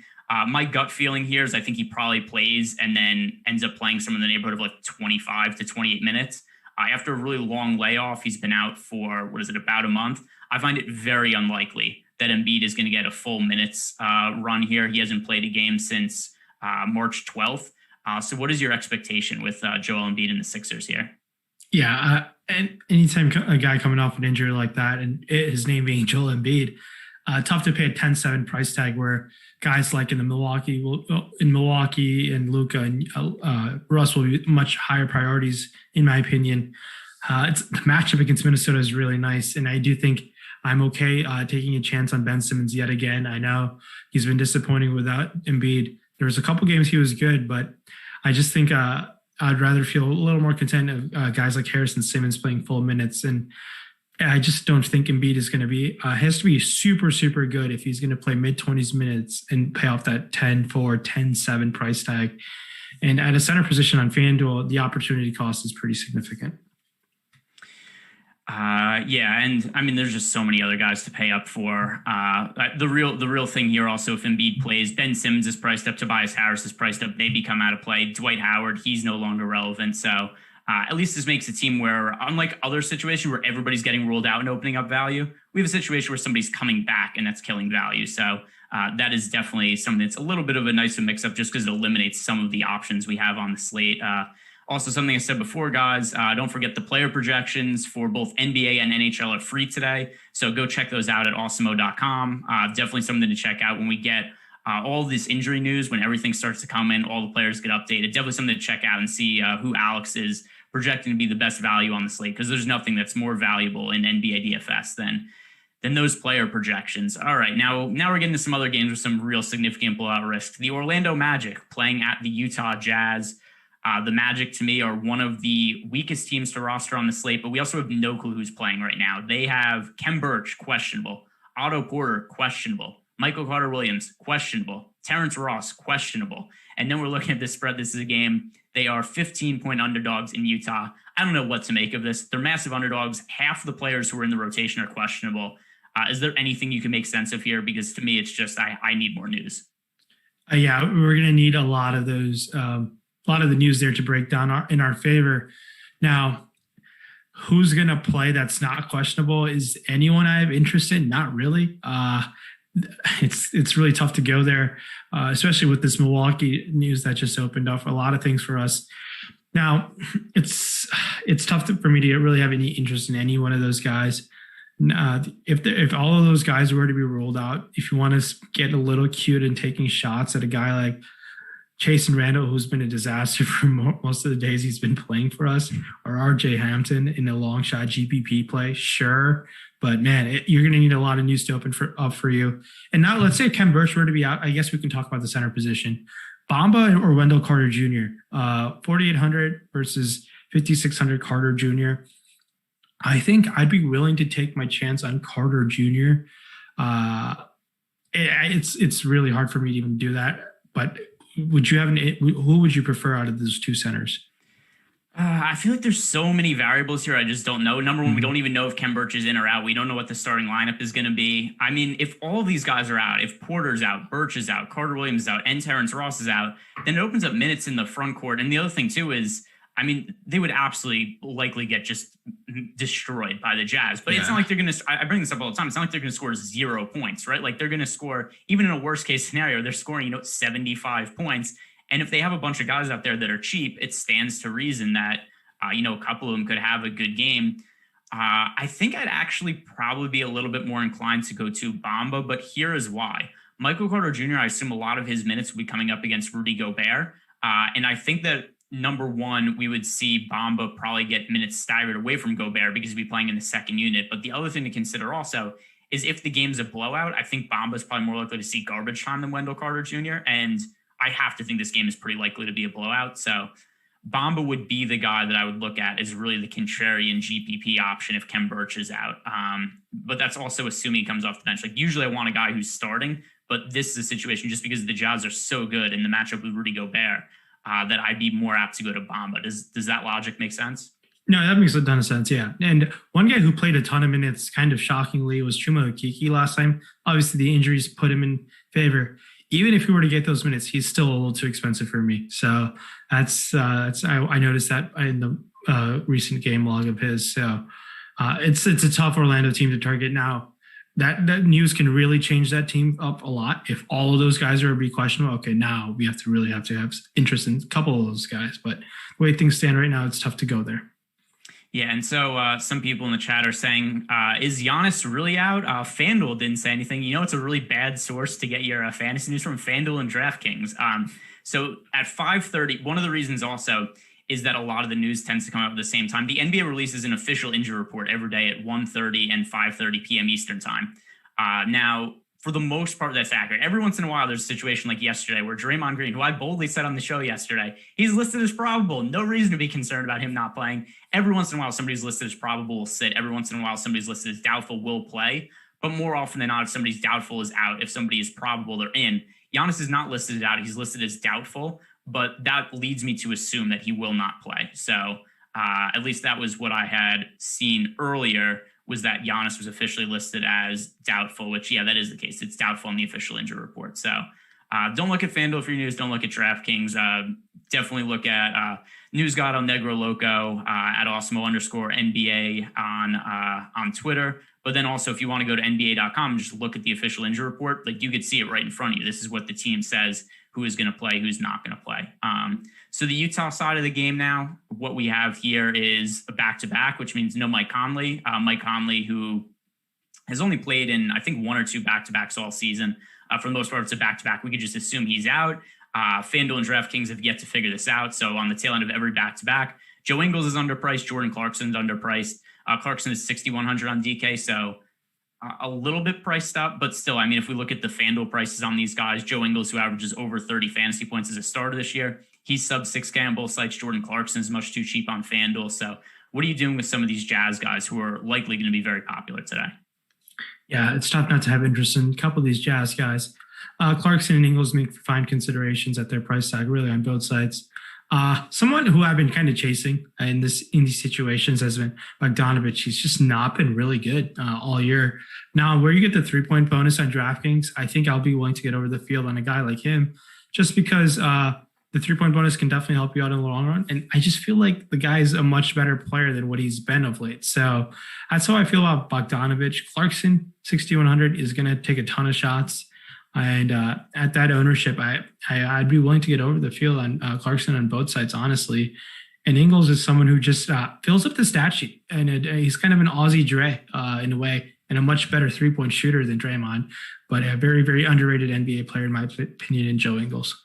My gut feeling here is I think he probably plays and then ends up playing some in the neighborhood of like 25 to 28 minutes. After a really long layoff, he's been out for, about a month. I find it very unlikely that Embiid is going to get a full minutes run here. He hasn't played a game since March 12th. So what is your expectation with Joel Embiid and the Sixers here? Yeah, and anytime a guy coming off an injury like that, and his name being Joel Embiid, tough to pay a 10-7 price tag where guys like in Milwaukee and Luka and Russ will be much higher priorities, in my opinion. The matchup against Minnesota is really nice, and I do think I'm okay taking a chance on Ben Simmons yet again. I know he's been disappointing without Embiid. There was a couple games he was good, but I just think I'd rather feel a little more content of guys like Harrison Simmons playing full minutes. And I just don't think Embiid is going to be, has to be super, super good if he's going to play mid-20s minutes and pay off that 10-4, 10-7 price tag. And at a center position on FanDuel, the opportunity cost is pretty significant. Yeah, and I mean, there's just so many other guys to pay up for. The real thing here also, if Embiid plays, Ben Simmons is priced up, Tobias Harris is priced up, they become out of play. Dwight Howard, he's no longer relevant. So at least this makes a team where, unlike other situations where everybody's getting ruled out and opening up value, we have a situation where somebody's coming back and that's killing value. So that is definitely something that's a little bit of a nicer mix-up just because it eliminates some of the options we have on the slate. Also, something I said before, guys, don't forget the player projections for both NBA and NHL are free today. So go check those out at awesemo.com. Definitely something to check out when we get all this injury news, when everything starts to come in, all the players get updated. Definitely something to check out and see who Alex is projecting to be the best value on the slate, because there's nothing that's more valuable in NBA DFS than those player projections. All right, now we're getting to some other games with some real significant blowout risk. The Orlando Magic playing at the Utah Jazz. The Magic, to me, are one of the weakest teams to roster on the slate, but we also have no clue who's playing right now. They have Kem Birch, questionable. Otto Porter, questionable. Michael Carter-Williams, questionable. Terrence Ross, questionable. And then we're looking at this spread. This is a game. They are 15-point underdogs in Utah. I don't know what to make of this. They're massive underdogs. Half the players who are in the rotation are questionable. Is there anything you can make sense of here? Because to me, it's just I need more news. Yeah, we're going to need a lot of those, a lot of the news there to break down in our favor. Now, who's going to play that's not questionable? Is anyone I have interest in? Not really. It's really tough to go there, especially with this Milwaukee news that just opened up a lot of things for us. Now, it's tough for me to really have any interest in any one of those guys. If all of those guys were to be rolled out, if you want to get a little cute and taking shots at a guy like Jason Randall, who's been a disaster for most of the days he's been playing for us, or RJ Hampton in a long shot GPP play, sure. But man, you're going to need a lot of news to open up for you. And now let's say Kem Birch were to be out. I guess we can talk about the center position. Bamba or Wendell Carter Jr., 4,800 versus 5,600 Carter Jr. I think I'd be willing to take my chance on Carter Jr. It's really hard for me to even do that. But would you have who would you prefer out of those two centers? I feel like there's so many variables here. I just don't know. Number one, we don't even know if Kem Birch is in or out. We don't know what the starting lineup is going to be. I mean, if all of these guys are out, if Porter's out, Birch is out, Carter Williams is out, and Terrence Ross is out, then it opens up minutes in the front court. And the other thing, too, is, I mean, they would absolutely likely get just destroyed by the Jazz. But It's not like they're going to – I bring this up all the time. It's not like they're going to score 0 points, right? Like they're going to score – even in a worst-case scenario, they're scoring, 75 points. And if they have a bunch of guys out there that are cheap, it stands to reason that, a couple of them could have a good game. I think I'd actually probably be a little bit more inclined to go to Bamba, but here is why. Michael Carter Jr., I assume a lot of his minutes will be coming up against Rudy Gobert. And I think that, number one, we would see Bamba probably get minutes staggered away from Gobert because he'd be playing in the second unit. But the other thing to consider also is if the game's a blowout, I think Bamba's probably more likely to see garbage time than Wendell Carter Jr., and I have to think this game is pretty likely to be a blowout. So Bamba would be the guy that I would look at as really the contrarian GPP option if Kem Birch is out. But that's also assuming he comes off the bench. Like usually I want a guy who's starting, but this is a situation just because the Jazz are so good in the matchup with Rudy Gobert that I'd be more apt to go to Bamba. Does that logic make sense? No, that makes a ton of sense, yeah. And one guy who played a ton of minutes, kind of shockingly, was Chuma Okeke last time. Obviously, the injuries put him in favor. Even if he were to get those minutes, he's still a little too expensive for me. So that's I noticed that in the recent game log of his. So it's a tough Orlando team to target now. That news can really change that team up a lot. If all of those guys are to be questionable, okay, now we have to have interest in a couple of those guys. But the way things stand right now, it's tough to go there. Yeah, and so some people in the chat are saying, is Giannis really out? FanDuel didn't say anything. It's a really bad source to get your fantasy news from, FanDuel and DraftKings. So at 5:30, one of the reasons also is that a lot of the news tends to come out at the same time. The NBA releases an official injury report every day at 1:30 and 5:30 p.m. Eastern time. Now, for the most part, that's accurate. Every once in a while, there's a situation like yesterday where Draymond Green, who I boldly said on the show yesterday, he's listed as probable. No reason to be concerned about him not playing. Every once in a while, somebody's listed as probable will sit. Every once in a while, somebody's listed as doubtful will play. But more often than not, if somebody's doubtful is out. If somebody is probable, they're in. Giannis is not listed as out. He's listed as doubtful. But that leads me to assume that he will not play. So at least that was what I had seen earlier, was that Giannis was officially listed as doubtful, which, yeah, that is the case. It's doubtful in the official injury report. So don't look at FanDuel for your news. Don't look at DraftKings. Definitely look at News God on Negro Loco, at Awesemo_NBA on Twitter. But then also, if you want to go to NBA.com and just look at the official injury report, like you could see it right in front of you. This is what the team says, who is going to play, who's not going to play. So the Utah side of the game now, what we have here is a back-to-back, which means no Mike Conley. Mike Conley, who has only played in, I think, 1 or 2 back-to-backs all season. For the most part, it's a back-to-back. We could just assume he's out. FanDuel and DraftKings have yet to figure this out. So on the tail end of every back-to-back, Joe Ingles is underpriced. Jordan Clarkson's underpriced. Clarkson is 6,100 on DK. So a little bit priced up, but still, I mean, if we look at the FanDuel prices on these guys, Joe Ingles, who averages over 30 fantasy points as a starter this year, he's sub 6K on both sites. Jordan Clarkson is much too cheap on FanDuel. So what are you doing with some of these Jazz guys who are likely going to be very popular today? Yeah, it's tough not to have interest in a couple of these Jazz guys. Clarkson and Ingles make fine considerations at their price tag, really on both sides. Someone who I've been kind of chasing in these situations has been Bogdanovich. He's just not been really good all year. Now, where you get the 3-point bonus on DraftKings, I think I'll be willing to get over the field on a guy like him, just because the 3-point bonus can definitely help you out in the long run. And I just feel like the guy is a much better player than what he's been of late. So that's how I feel about Bogdanovich. Clarkson, 6,100, is going to take a ton of shots. And at that ownership, I'd be willing to get over the field on Clarkson on both sides, honestly. And Ingles is someone who just fills up the stat sheet. And he's kind of an Aussie Dre in a way, and a much better 3-point shooter than Draymond, but a very, very underrated NBA player, in my opinion, in Joe Ingles.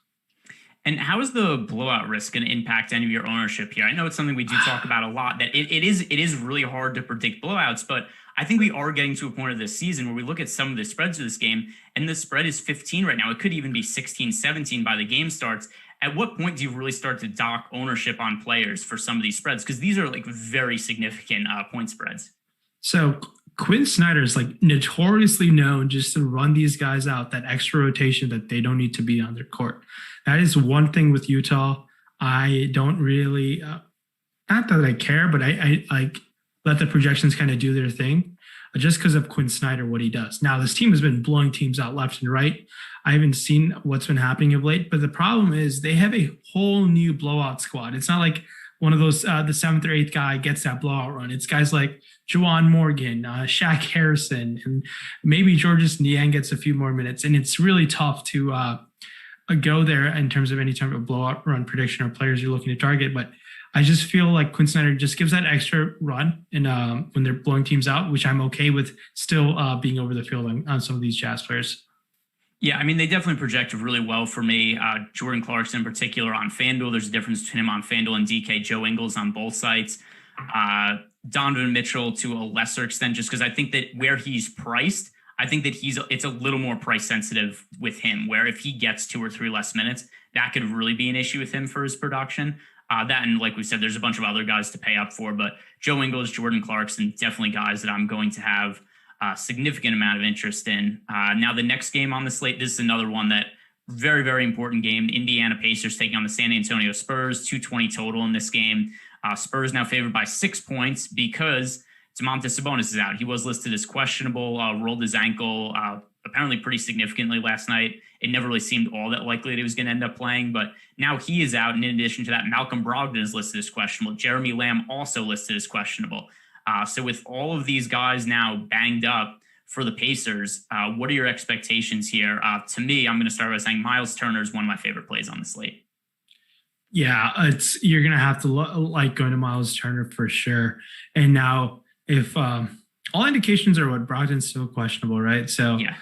And how is the blowout risk going to impact any of your ownership here? I know it's something we do talk about a lot, that it is really hard to predict blowouts, but I think we are getting to a point of this season where we look at some of the spreads of this game, and the spread is 15 right now. It could even be 16, 17 by the game starts. At what point do you really start to dock ownership on players for some of these spreads? Because these are like very significant point spreads. So Quinn Snyder is like notoriously known just to run these guys out, that extra rotation that they don't need to be on their court. That is one thing with Utah. I don't really, not that I care, but I like let the projections kind of do their thing just because of Quinn Snyder, what he does. Now, this team has been blowing teams out left and right. I haven't seen what's been happening of late, but the problem is they have a whole new blowout squad. It's not like one of those, the 7th or 8th guy gets that blowout run. It's guys like Juwan Morgan, Shaq Harrison, and maybe Georges Niang gets a few more minutes. And it's really tough to go there in terms of any type of blowout run prediction or players you're looking to target. But I just feel like Quinn Snyder just gives that extra run and when they're blowing teams out, which I'm okay with still being over the field on some of these Jazz players. Yeah, I mean, they definitely projected really well for me. Jordan Clarkson in particular on FanDuel. There's a difference between him on FanDuel and DK. Joe Ingles on both sites. Donovan Mitchell to a lesser extent, just because I think that where he's priced, I think that it's a little more price sensitive with him, where if he gets 2 or 3 less minutes, that could really be an issue with him for his production. That, and like we said, there's a bunch of other guys to pay up for, but Joe Ingles, Jordan Clarkson, definitely guys that I'm going to have a significant amount of interest in. Now, the next game on the slate, this is another one that very, very important game. Indiana Pacers taking on the San Antonio Spurs, 220 total in this game. Spurs now favored by 6 points because Domantas Sabonis is out. He was listed as questionable, rolled his ankle apparently pretty significantly last night. It never really seemed all that likely that he was going to end up playing, but now he is out. And in addition to that, Malcolm Brogdon is listed as questionable. Jeremy Lamb also listed as questionable. So with all of these guys now banged up for the Pacers, what are your expectations here? To me, I'm going to start by saying Miles Turner is one of my favorite plays on the slate. Yeah, you're going to have to like going to Miles Turner for sure. And now if all indications are what Brogdon's still questionable, right? So yeah.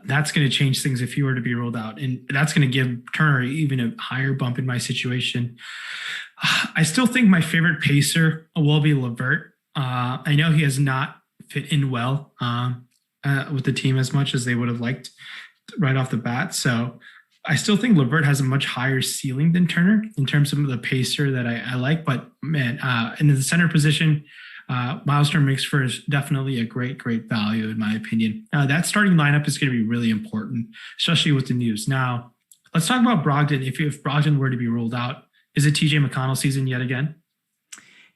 That's going to change things if he were to be rolled out. And that's going to give Turner even a higher bump in my situation. I still think my favorite Pacer will be LeVert. I know he has not fit in well with the team as much as they would have liked right off the bat. So I still think LeVert has a much higher ceiling than Turner in terms of the Pacer that I like. But, man, in the center position, Miles Turner makes for definitely a great, great value, in my opinion. That starting lineup is going to be really important, especially with the news. Now, let's talk about Brogdon. If Brogdon were to be ruled out, is it TJ McConnell season yet again?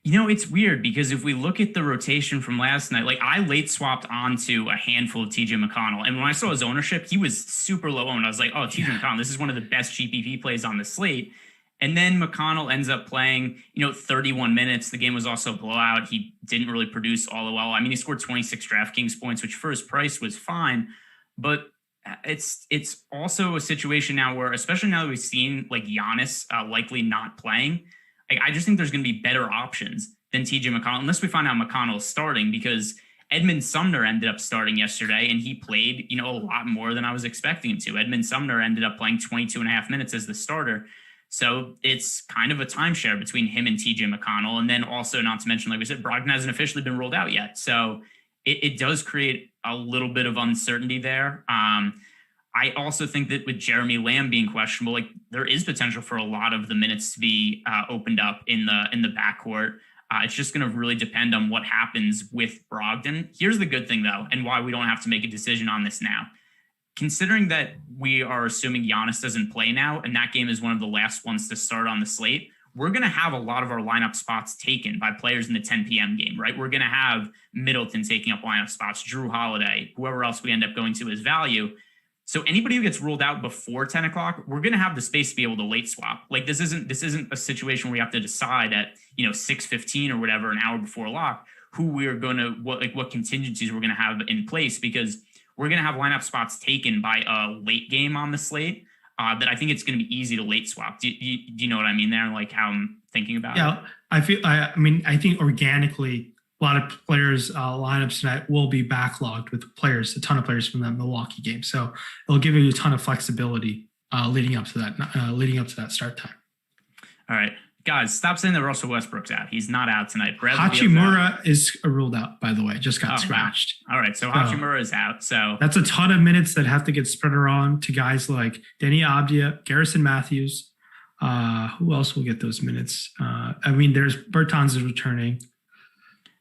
You know, it's weird because if we look at the rotation from last night, like I late swapped onto a handful of TJ McConnell. And when I saw his ownership, he was super low owned. I was like, oh, TJ McConnell, this is one of the best GPP plays on the slate. And then McConnell ends up playing, 31 minutes. The game was also a blowout. He didn't really produce all the well. I mean, he scored 26 DraftKings points, which for his price was fine. But it's also a situation now where, especially now that we've seen like Giannis likely not playing, I just think there's going to be better options than TJ McConnell, unless we find out McConnell is starting, because Edmund Sumner ended up starting yesterday, and he played, a lot more than I was expecting him to. Edmund Sumner ended up playing 22 and a half minutes as the starter. So it's kind of a timeshare between him and TJ McConnell. And then also, not to mention, like we said, Brogdon hasn't officially been rolled out yet. So it does create a little bit of uncertainty there. I also think that with Jeremy Lamb being questionable, like there is potential for a lot of the minutes to be opened up in the backcourt. It's just going to really depend on what happens with Brogdon. Here's the good thing, though, and why we don't have to make a decision on this now. Considering that we are assuming Giannis doesn't play now, and that game is one of the last ones to start on the slate, we're going to have a lot of our lineup spots taken by players in the 10 p.m. game, right? We're going to have Middleton taking up lineup spots, Drew Holiday, whoever else we end up going to as value. So anybody who gets ruled out before 10 o'clock, we're going to have the space to be able to late swap. Like this isn't a situation where we have to decide at 6:15 or whatever, an hour before lock, who we're going to what contingencies we're going to have in place, because we're going to have lineup spots taken by a late game on the slate that I think it's going to be easy to late swap. Do you know what I mean there? Like how I'm thinking about it? Yeah, I think organically, a lot of players' lineups tonight will be backlogged with a ton of players from that Milwaukee game. So it'll give you a ton of flexibility leading up to that start time. All right, guys, stop saying that Russell Westbrook's out. He's not out tonight. Hachimura is ruled out, by the way. Just got scratched. Wow. All right, so Hachimura is out. So that's a ton of minutes that have to get spread around to guys like Denny Abdia, Garrison Matthews. Who else will get those minutes? There's Bertans is returning.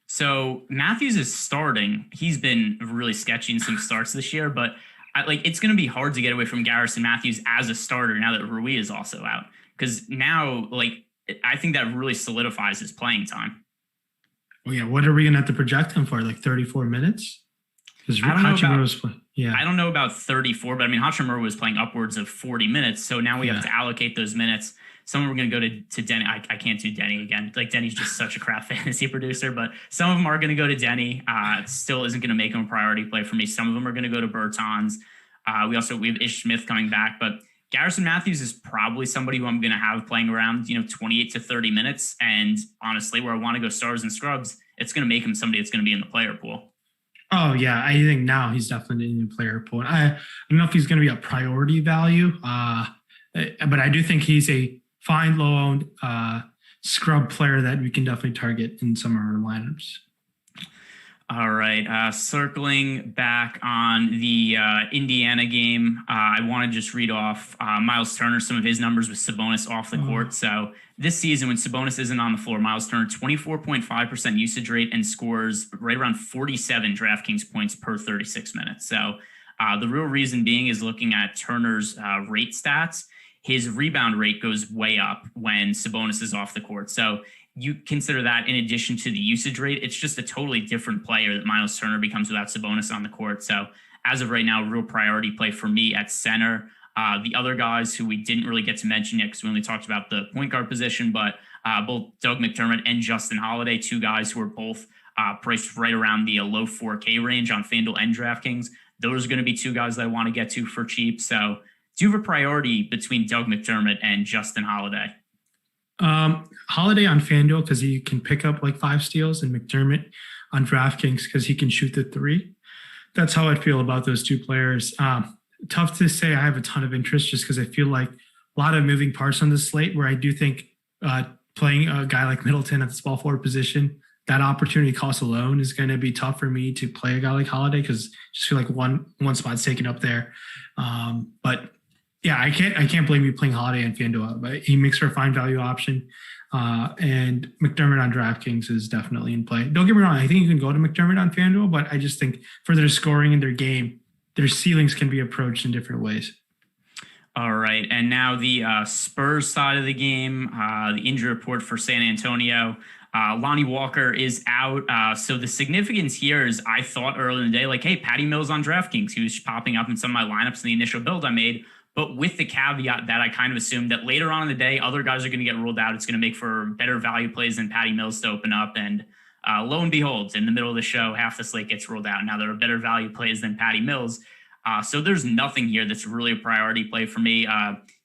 So Matthews is starting. He's been really sketchy in some starts this year, but it's going to be hard to get away from Garrison Matthews as a starter now that Rui is also out. Because now, I think that really solidifies his playing time. Well, yeah. What are we going to have to project him for? 34 minutes? Because Hachimura was playing. Yeah. I don't know about 34, but Hachimura was playing upwards of 40 minutes. So now we have to allocate those minutes. Some of them are going to go to Denny. I can't do Denny again. Denny's just such a crap fantasy producer, but some of them are going to go to Denny. It still isn't going to make him a priority play for me. Some of them are going to go to Bertans. We have Ish Smith coming back, but Garrison Matthews is probably somebody who I'm going to have playing around, 28 to 30 minutes. And honestly, where I want to go stars and scrubs, it's going to make him somebody that's going to be in the player pool. Oh, yeah. I think now he's definitely in the player pool. I don't know if he's going to be a priority value, but I do think he's a fine, low-owned scrub player that we can definitely target in some of our lineups. All right. Circling back on the Indiana game, I want to just read off Miles Turner, some of his numbers with Sabonis off the court. So this season, when Sabonis isn't on the floor, Miles Turner, 24.5% usage rate and scores right around 47 DraftKings points per 36 minutes. So the real reason being is looking at Turner's rate stats. His rebound rate goes way up when Sabonis is off the court. So you consider that in addition to the usage rate, it's just a totally different player that Miles Turner becomes without Sabonis on the court. So as of right now, real priority play for me at center. The other guys who we didn't really get to mention yet because we only talked about the point guard position, but both Doug McDermott and Justin Holiday, two guys who are both priced right around the low 4K range on FanDuel and DraftKings. Those are going to be two guys that I want to get to for cheap. So do you have a priority between Doug McDermott and Justin Holiday? Holiday on FanDuel because he can pick up 5 steals, and McDermott on DraftKings because he can shoot the 3. That's how I feel about those two players. Tough to say I have a ton of interest just because I feel like a lot of moving parts on the slate where I do think playing a guy like Middleton at the small forward position, that opportunity cost alone is going to be tough for me to play a guy like Holiday because I just feel like one spot's taken up there. But yeah, I can't blame you playing Holiday on FanDuel, but he makes for a fine value option. And McDermott on DraftKings is definitely in play. Don't get me wrong. I think you can go to McDermott on FanDuel, but I just think for their scoring in their game, their ceilings can be approached in different ways. All right. And now the Spurs side of the game, the injury report for San Antonio. Lonnie Walker is out. So the significance here is I thought earlier in the day, hey, Patty Mills on DraftKings. He was popping up in some of my lineups in the initial build I made. But with the caveat that I kind of assumed that later on in the day, other guys are going to get ruled out. It's going to make for better value plays than Patty Mills to open up. And lo and behold, in the middle of the show, half the slate gets ruled out. Now there are better value plays than Patty Mills. So there's nothing here that's really a priority play for me.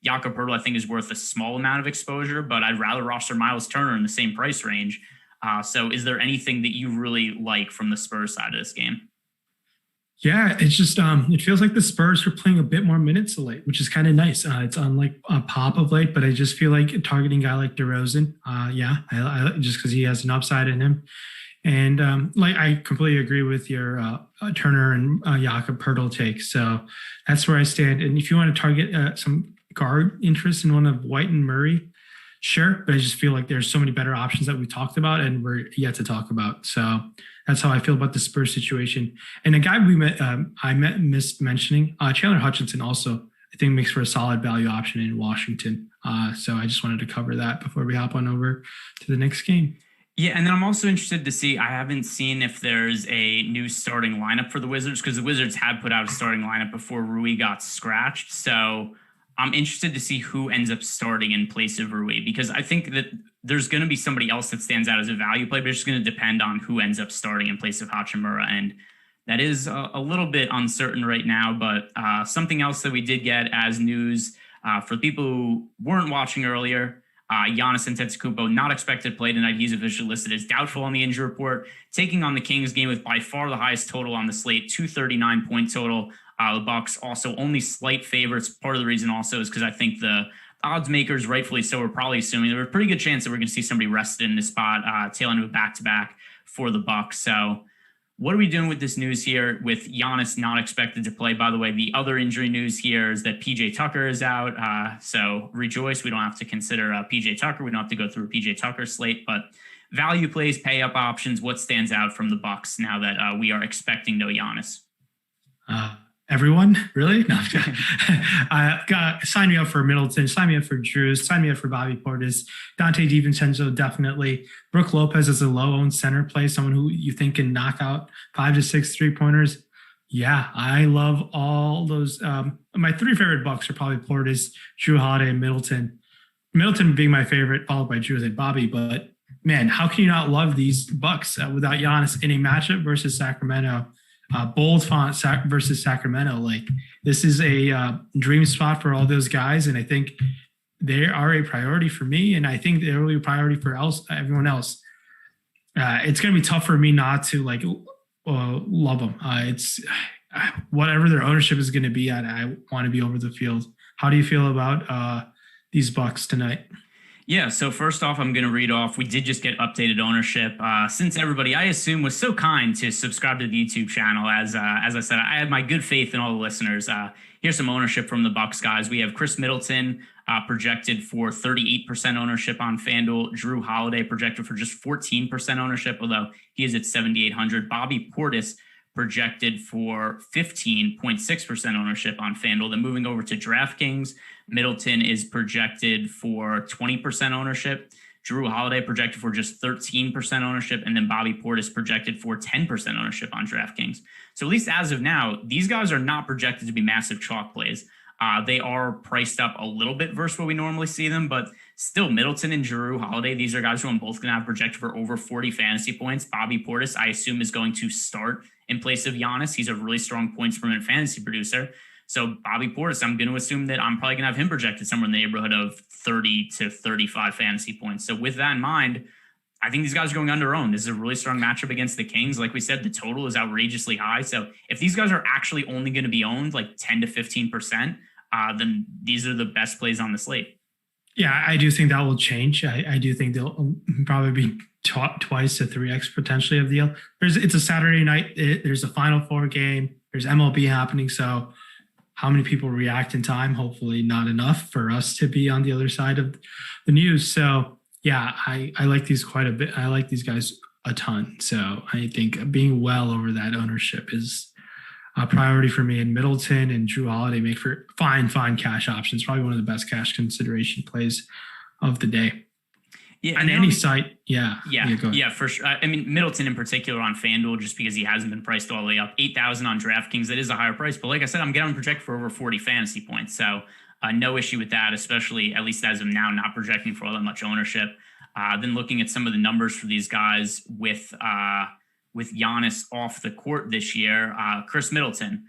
Jakob Poeltl, I think, is worth a small amount of exposure, but I'd rather roster Miles Turner in the same price range. So is there anything that you really like from the Spurs side of this game? Yeah, it's just it feels like the Spurs are playing a bit more minutes of late, which is kind of nice. It's on like a pop of late, but I just feel like targeting a guy like DeRozan. I just because he has an upside in him, and like I completely agree with your Turner and Jakob Pertl take. So that's where I stand. And if you want to target some guard interest in one of White and Murray, sure. But I just feel like there's so many better options that we talked about and we're yet to talk about. So that's how I feel about the Spurs situation. And a guy missed mentioning, Chandler Hutchinson also, I think makes for a solid value option in Washington. So I just wanted to cover that before we hop on over to the next game. Yeah, and then I'm also interested to see, I haven't seen if there's a new starting lineup for the Wizards, because the Wizards had put out a starting lineup before Rui got scratched. So I'm interested to see who ends up starting in place of Rui, because I think that there's going to be somebody else that stands out as a value play, but it's just going to depend on who ends up starting in place of Hachimura. And that is a little bit uncertain right now. But something else that we did get as news for people who weren't watching earlier, Giannis Antetokounmpo not expected to play tonight. He's officially listed as doubtful on the injury report, taking on the Kings game with by far the highest total on the slate, 239 point total. The Bucks also only slight favorites. Part of the reason also is because I think the odds makers, rightfully so, are probably assuming there's a pretty good chance that we're going to see somebody rested in this spot, tail end of a back-to-back for the Bucks. So what are we doing with this news here with Giannis not expected to play? By the way, the other injury news here is that PJ Tucker is out. So rejoice. We don't have to consider PJ Tucker. We don't have to go through a PJ Tucker slate, but value plays, pay up options. What stands out from the Bucks now that we are expecting no Giannis? Everyone, really? No. Sign me up for Middleton. Sign me up for Drews. Sign me up for Bobby Portis. Dante DiVincenzo, definitely. Brook Lopez is a low-owned center play, someone who you think can knock out 5 to 6 3-pointers. Yeah, I love all those. My three favorite Bucks are probably Portis, Drew Holiday, and Middleton. Middleton being my favorite, followed by Drews and Bobby. But, man, how can you not love these Bucks without Giannis in a matchup versus Sacramento? Bold font versus Sacramento. Like, this is a dream spot for all those guys. And I think they are a priority for me. And I think they're really a priority for everyone else. It's going to be tough for me not to love them. It's whatever their ownership is going to be at. I want to be over the field. How do you feel about these Bucks tonight? Yeah, so first off, I'm going to read off. We did just get updated ownership. Since everybody, I assume, was so kind to subscribe to the YouTube channel, as I said, I had my good faith in all the listeners. Here's some ownership from the Bucks guys. We have Chris Middleton projected for 38% ownership on FanDuel. Drew Holiday projected for just 14% ownership, although he is at 7,800. Bobby Portis projected for 15.6% ownership on FanDuel. Then moving over to DraftKings, Middleton is projected for 20% ownership. Drew Holiday projected for just 13% ownership. And then Bobby Portis projected for 10% ownership on DraftKings. So at least as of now, these guys are not projected to be massive chalk plays. They are priced up a little bit versus what we normally see them, but still Middleton and Drew Holiday, these are guys who I'm both going to have projected for over 40 fantasy points. Bobby Portis, I assume, is going to start in place of Giannis. He's a really strong points per minute fantasy producer. So Bobby Portis, I'm going to assume that I'm probably going to have him projected somewhere in the neighborhood of 30 to 35 fantasy points. So with that in mind, I think these guys are going under-owned. This is a really strong matchup against the Kings. Like we said, the total is outrageously high. So if these guys are actually only going to be owned like 10 to 15%, then these are the best plays on the slate. Yeah, I do think that will change. I do think they'll probably be twice to 3x potentially of the deal. It's a Saturday night. There's a Final Four game. There's MLB happening. So how many people react in time? Hopefully not enough for us to be on the other side of the news. So yeah, I like these quite a bit. I like these guys a ton. So I think being well over that ownership is a priority for me. And Middleton and Drew Holiday make for fine cash options. Probably one of the best cash consideration plays of the day. Yeah, on any site. Yeah, for sure. I mean, Middleton in particular on FanDuel, just because he hasn't been priced all the way up. 8,000 on DraftKings. That is a higher price. But like I said, I'm getting him projected for over 40 fantasy points. So no issue with that, especially at least as of now, not projecting for all that much ownership. Then looking at some of the numbers for these guys with Giannis off the court this year, Chris Middleton,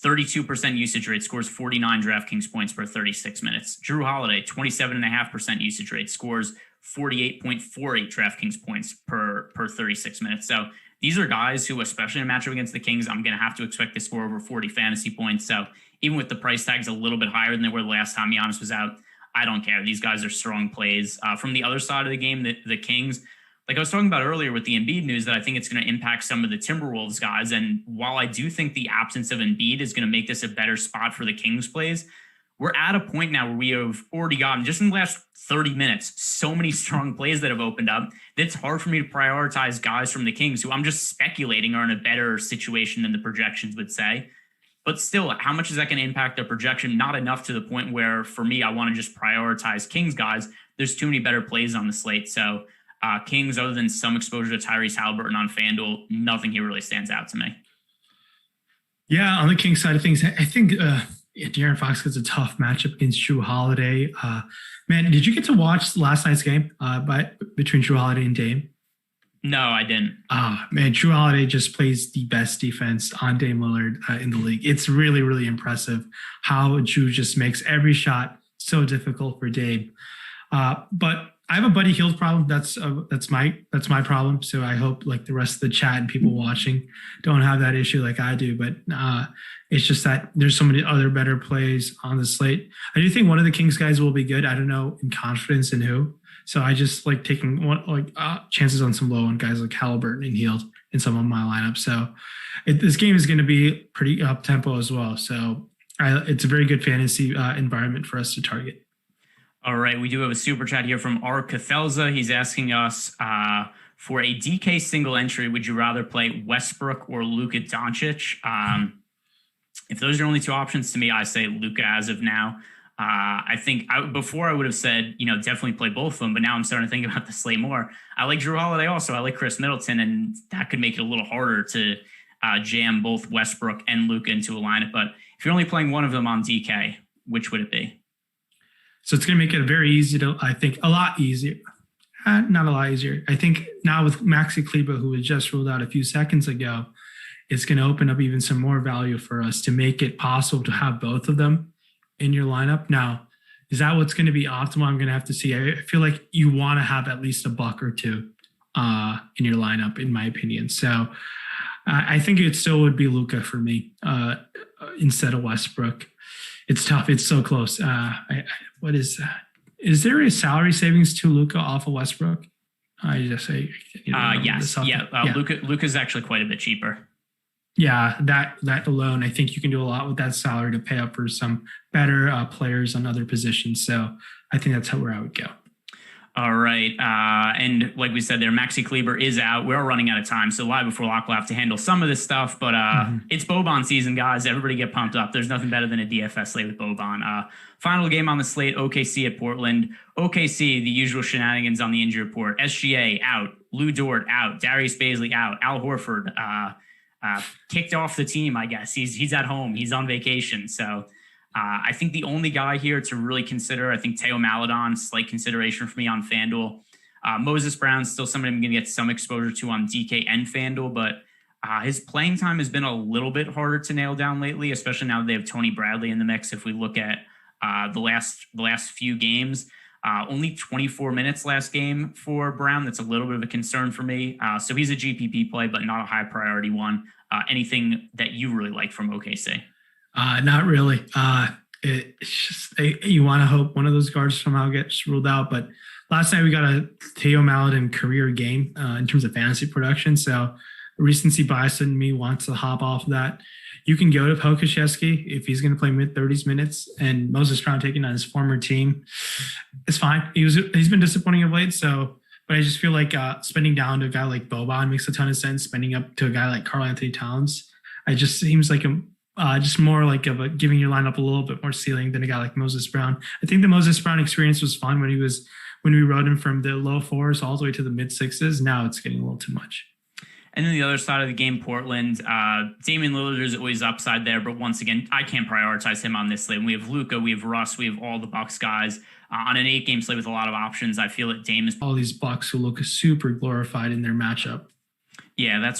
32% usage rate, scores 49 DraftKings points per 36 minutes. Drew Holiday, 27.5% usage rate, scores 48.48 DraftKings points per 36 minutes. So these are guys who, especially in a matchup against the Kings, I'm going to have to expect to score over 40 fantasy points. So even with the price tags a little bit higher than they were the last time Giannis was out, I don't care. These guys are strong plays. From the other side of the game, the Kings, like I was talking about earlier with the Embiid news, that I think it's going to impact some of the Timberwolves guys. And while I do think the absence of Embiid is going to make this a better spot for the Kings plays, we're at a point now where we have already gotten, just in the last 30 minutes, so many strong plays that have opened up that it's hard for me to prioritize guys from the Kings who I'm just speculating are in a better situation than the projections would say. But still, how much is that going to impact their projection? Not enough to the point where, for me, I want to just prioritize Kings guys. There's too many better plays on the slate. So Kings, other than some exposure to Tyrese Haliburton on FanDuel, nothing here really stands out to me. Yeah, on the Kings side of things, I think De'Aaron Fox gets a tough matchup against Jrue Holiday. Man, did you get to watch last night's game between Jrue Holiday and Dame? No, I didn't. Man, Jrue Holiday just plays the best defense on Dame Lillard in the league. It's really, really impressive how Jrue just makes every shot so difficult for Dame. But I have a Buddy Hield problem. That's my problem. So I hope like the rest of the chat and people watching don't have that issue like I do. But it's just that there's so many other better plays on the slate. I do think one of the Kings guys will be good. I don't know in confidence in who. So I just like taking chances on some low end guys like Haliburton and Hield in some of my lineups. So this game is going to be pretty up tempo as well. So it's a very good fantasy environment for us to target. All right, we do have a super chat here from R. Cathelza. He's asking us for a DK single entry, would you rather play Westbrook or Luka Doncic? If those are only two options, to me, I say Luka as of now. I think before I would have said, definitely play both of them, but now I'm starting to think about the slate more. I like Jrue Holiday also. I like Chris Middleton, and that could make it a little harder to jam both Westbrook and Luka into a lineup. But if you're only playing one of them on DK, which would it be? So it's going to make it very easy I think a lot easier. Not a lot easier. I think now with Maxi Kleber, who was just ruled out a few seconds ago, it's going to open up even some more value for us to make it possible to have both of them in your lineup. Now, is that what's going to be optimal? I'm going to have to see. I feel like you want to have at least a buck or two in your lineup, in my opinion. So I think it still would be Luka for me instead of Westbrook. It's tough. It's so close. What is is there a salary savings to Luka off of Westbrook? I just say, yes. Yeah. Luka's actually quite a bit cheaper. Yeah, that alone, I think you can do a lot with that salary to pay up for some better players on other positions. So I think that's where I would go. All right. And like we said there, Maxi Kleber is out. We're running out of time. So live before lock, we'll have to handle some of this stuff. But It's Boban season, guys. Everybody get pumped up. There's nothing better than a DFS slate with Boban. Final game on the slate, OKC at Portland. OKC, the usual shenanigans on the injury report. SGA out. Lou Dort out. Darius Bazley out. Al Horford kicked off the team, I guess. He's at home. He's on vacation. So I think the only guy here to really consider, I think Teo Maledon, slight consideration for me on FanDuel. Moses Brown's still somebody I'm going to get some exposure to on DK and FanDuel, but his playing time has been a little bit harder to nail down lately, especially now that they have Tony Bradley in the mix. If we look at the last few games, only 24 minutes last game for Brown. That's a little bit of a concern for me. So he's a GPP play, but not a high priority one. Anything that you really like from OKC? Not really. It's just you want to hope one of those guards somehow gets ruled out. But last night we got a Teo Maledon career game in terms of fantasy production. So recency bias in me wants to hop off of that. You can go to Pokashevsky if he's going to play mid-30s minutes, and Moses Brown taking on his former team. It's fine. He's been disappointing of late. So, but I just feel like spending down to a guy like Boban makes a ton of sense. Spending up to a guy like Karl Anthony Towns, it just seems like just more like giving your lineup a little bit more ceiling than a guy like Moses Brown. I think the Moses Brown experience was fun when we rode him from the low fours all the way to the mid sixes. Now it's getting a little too much. And then the other side of the game, Portland, Damian Lillard is always upside there. But once again, I can't prioritize him on this slate. We have Luka, we have Russ, we have all the Bucks guys on an 8-game slate with a lot of options. I feel that Dame is all these Bucks who look super glorified in their matchup. Yeah, that's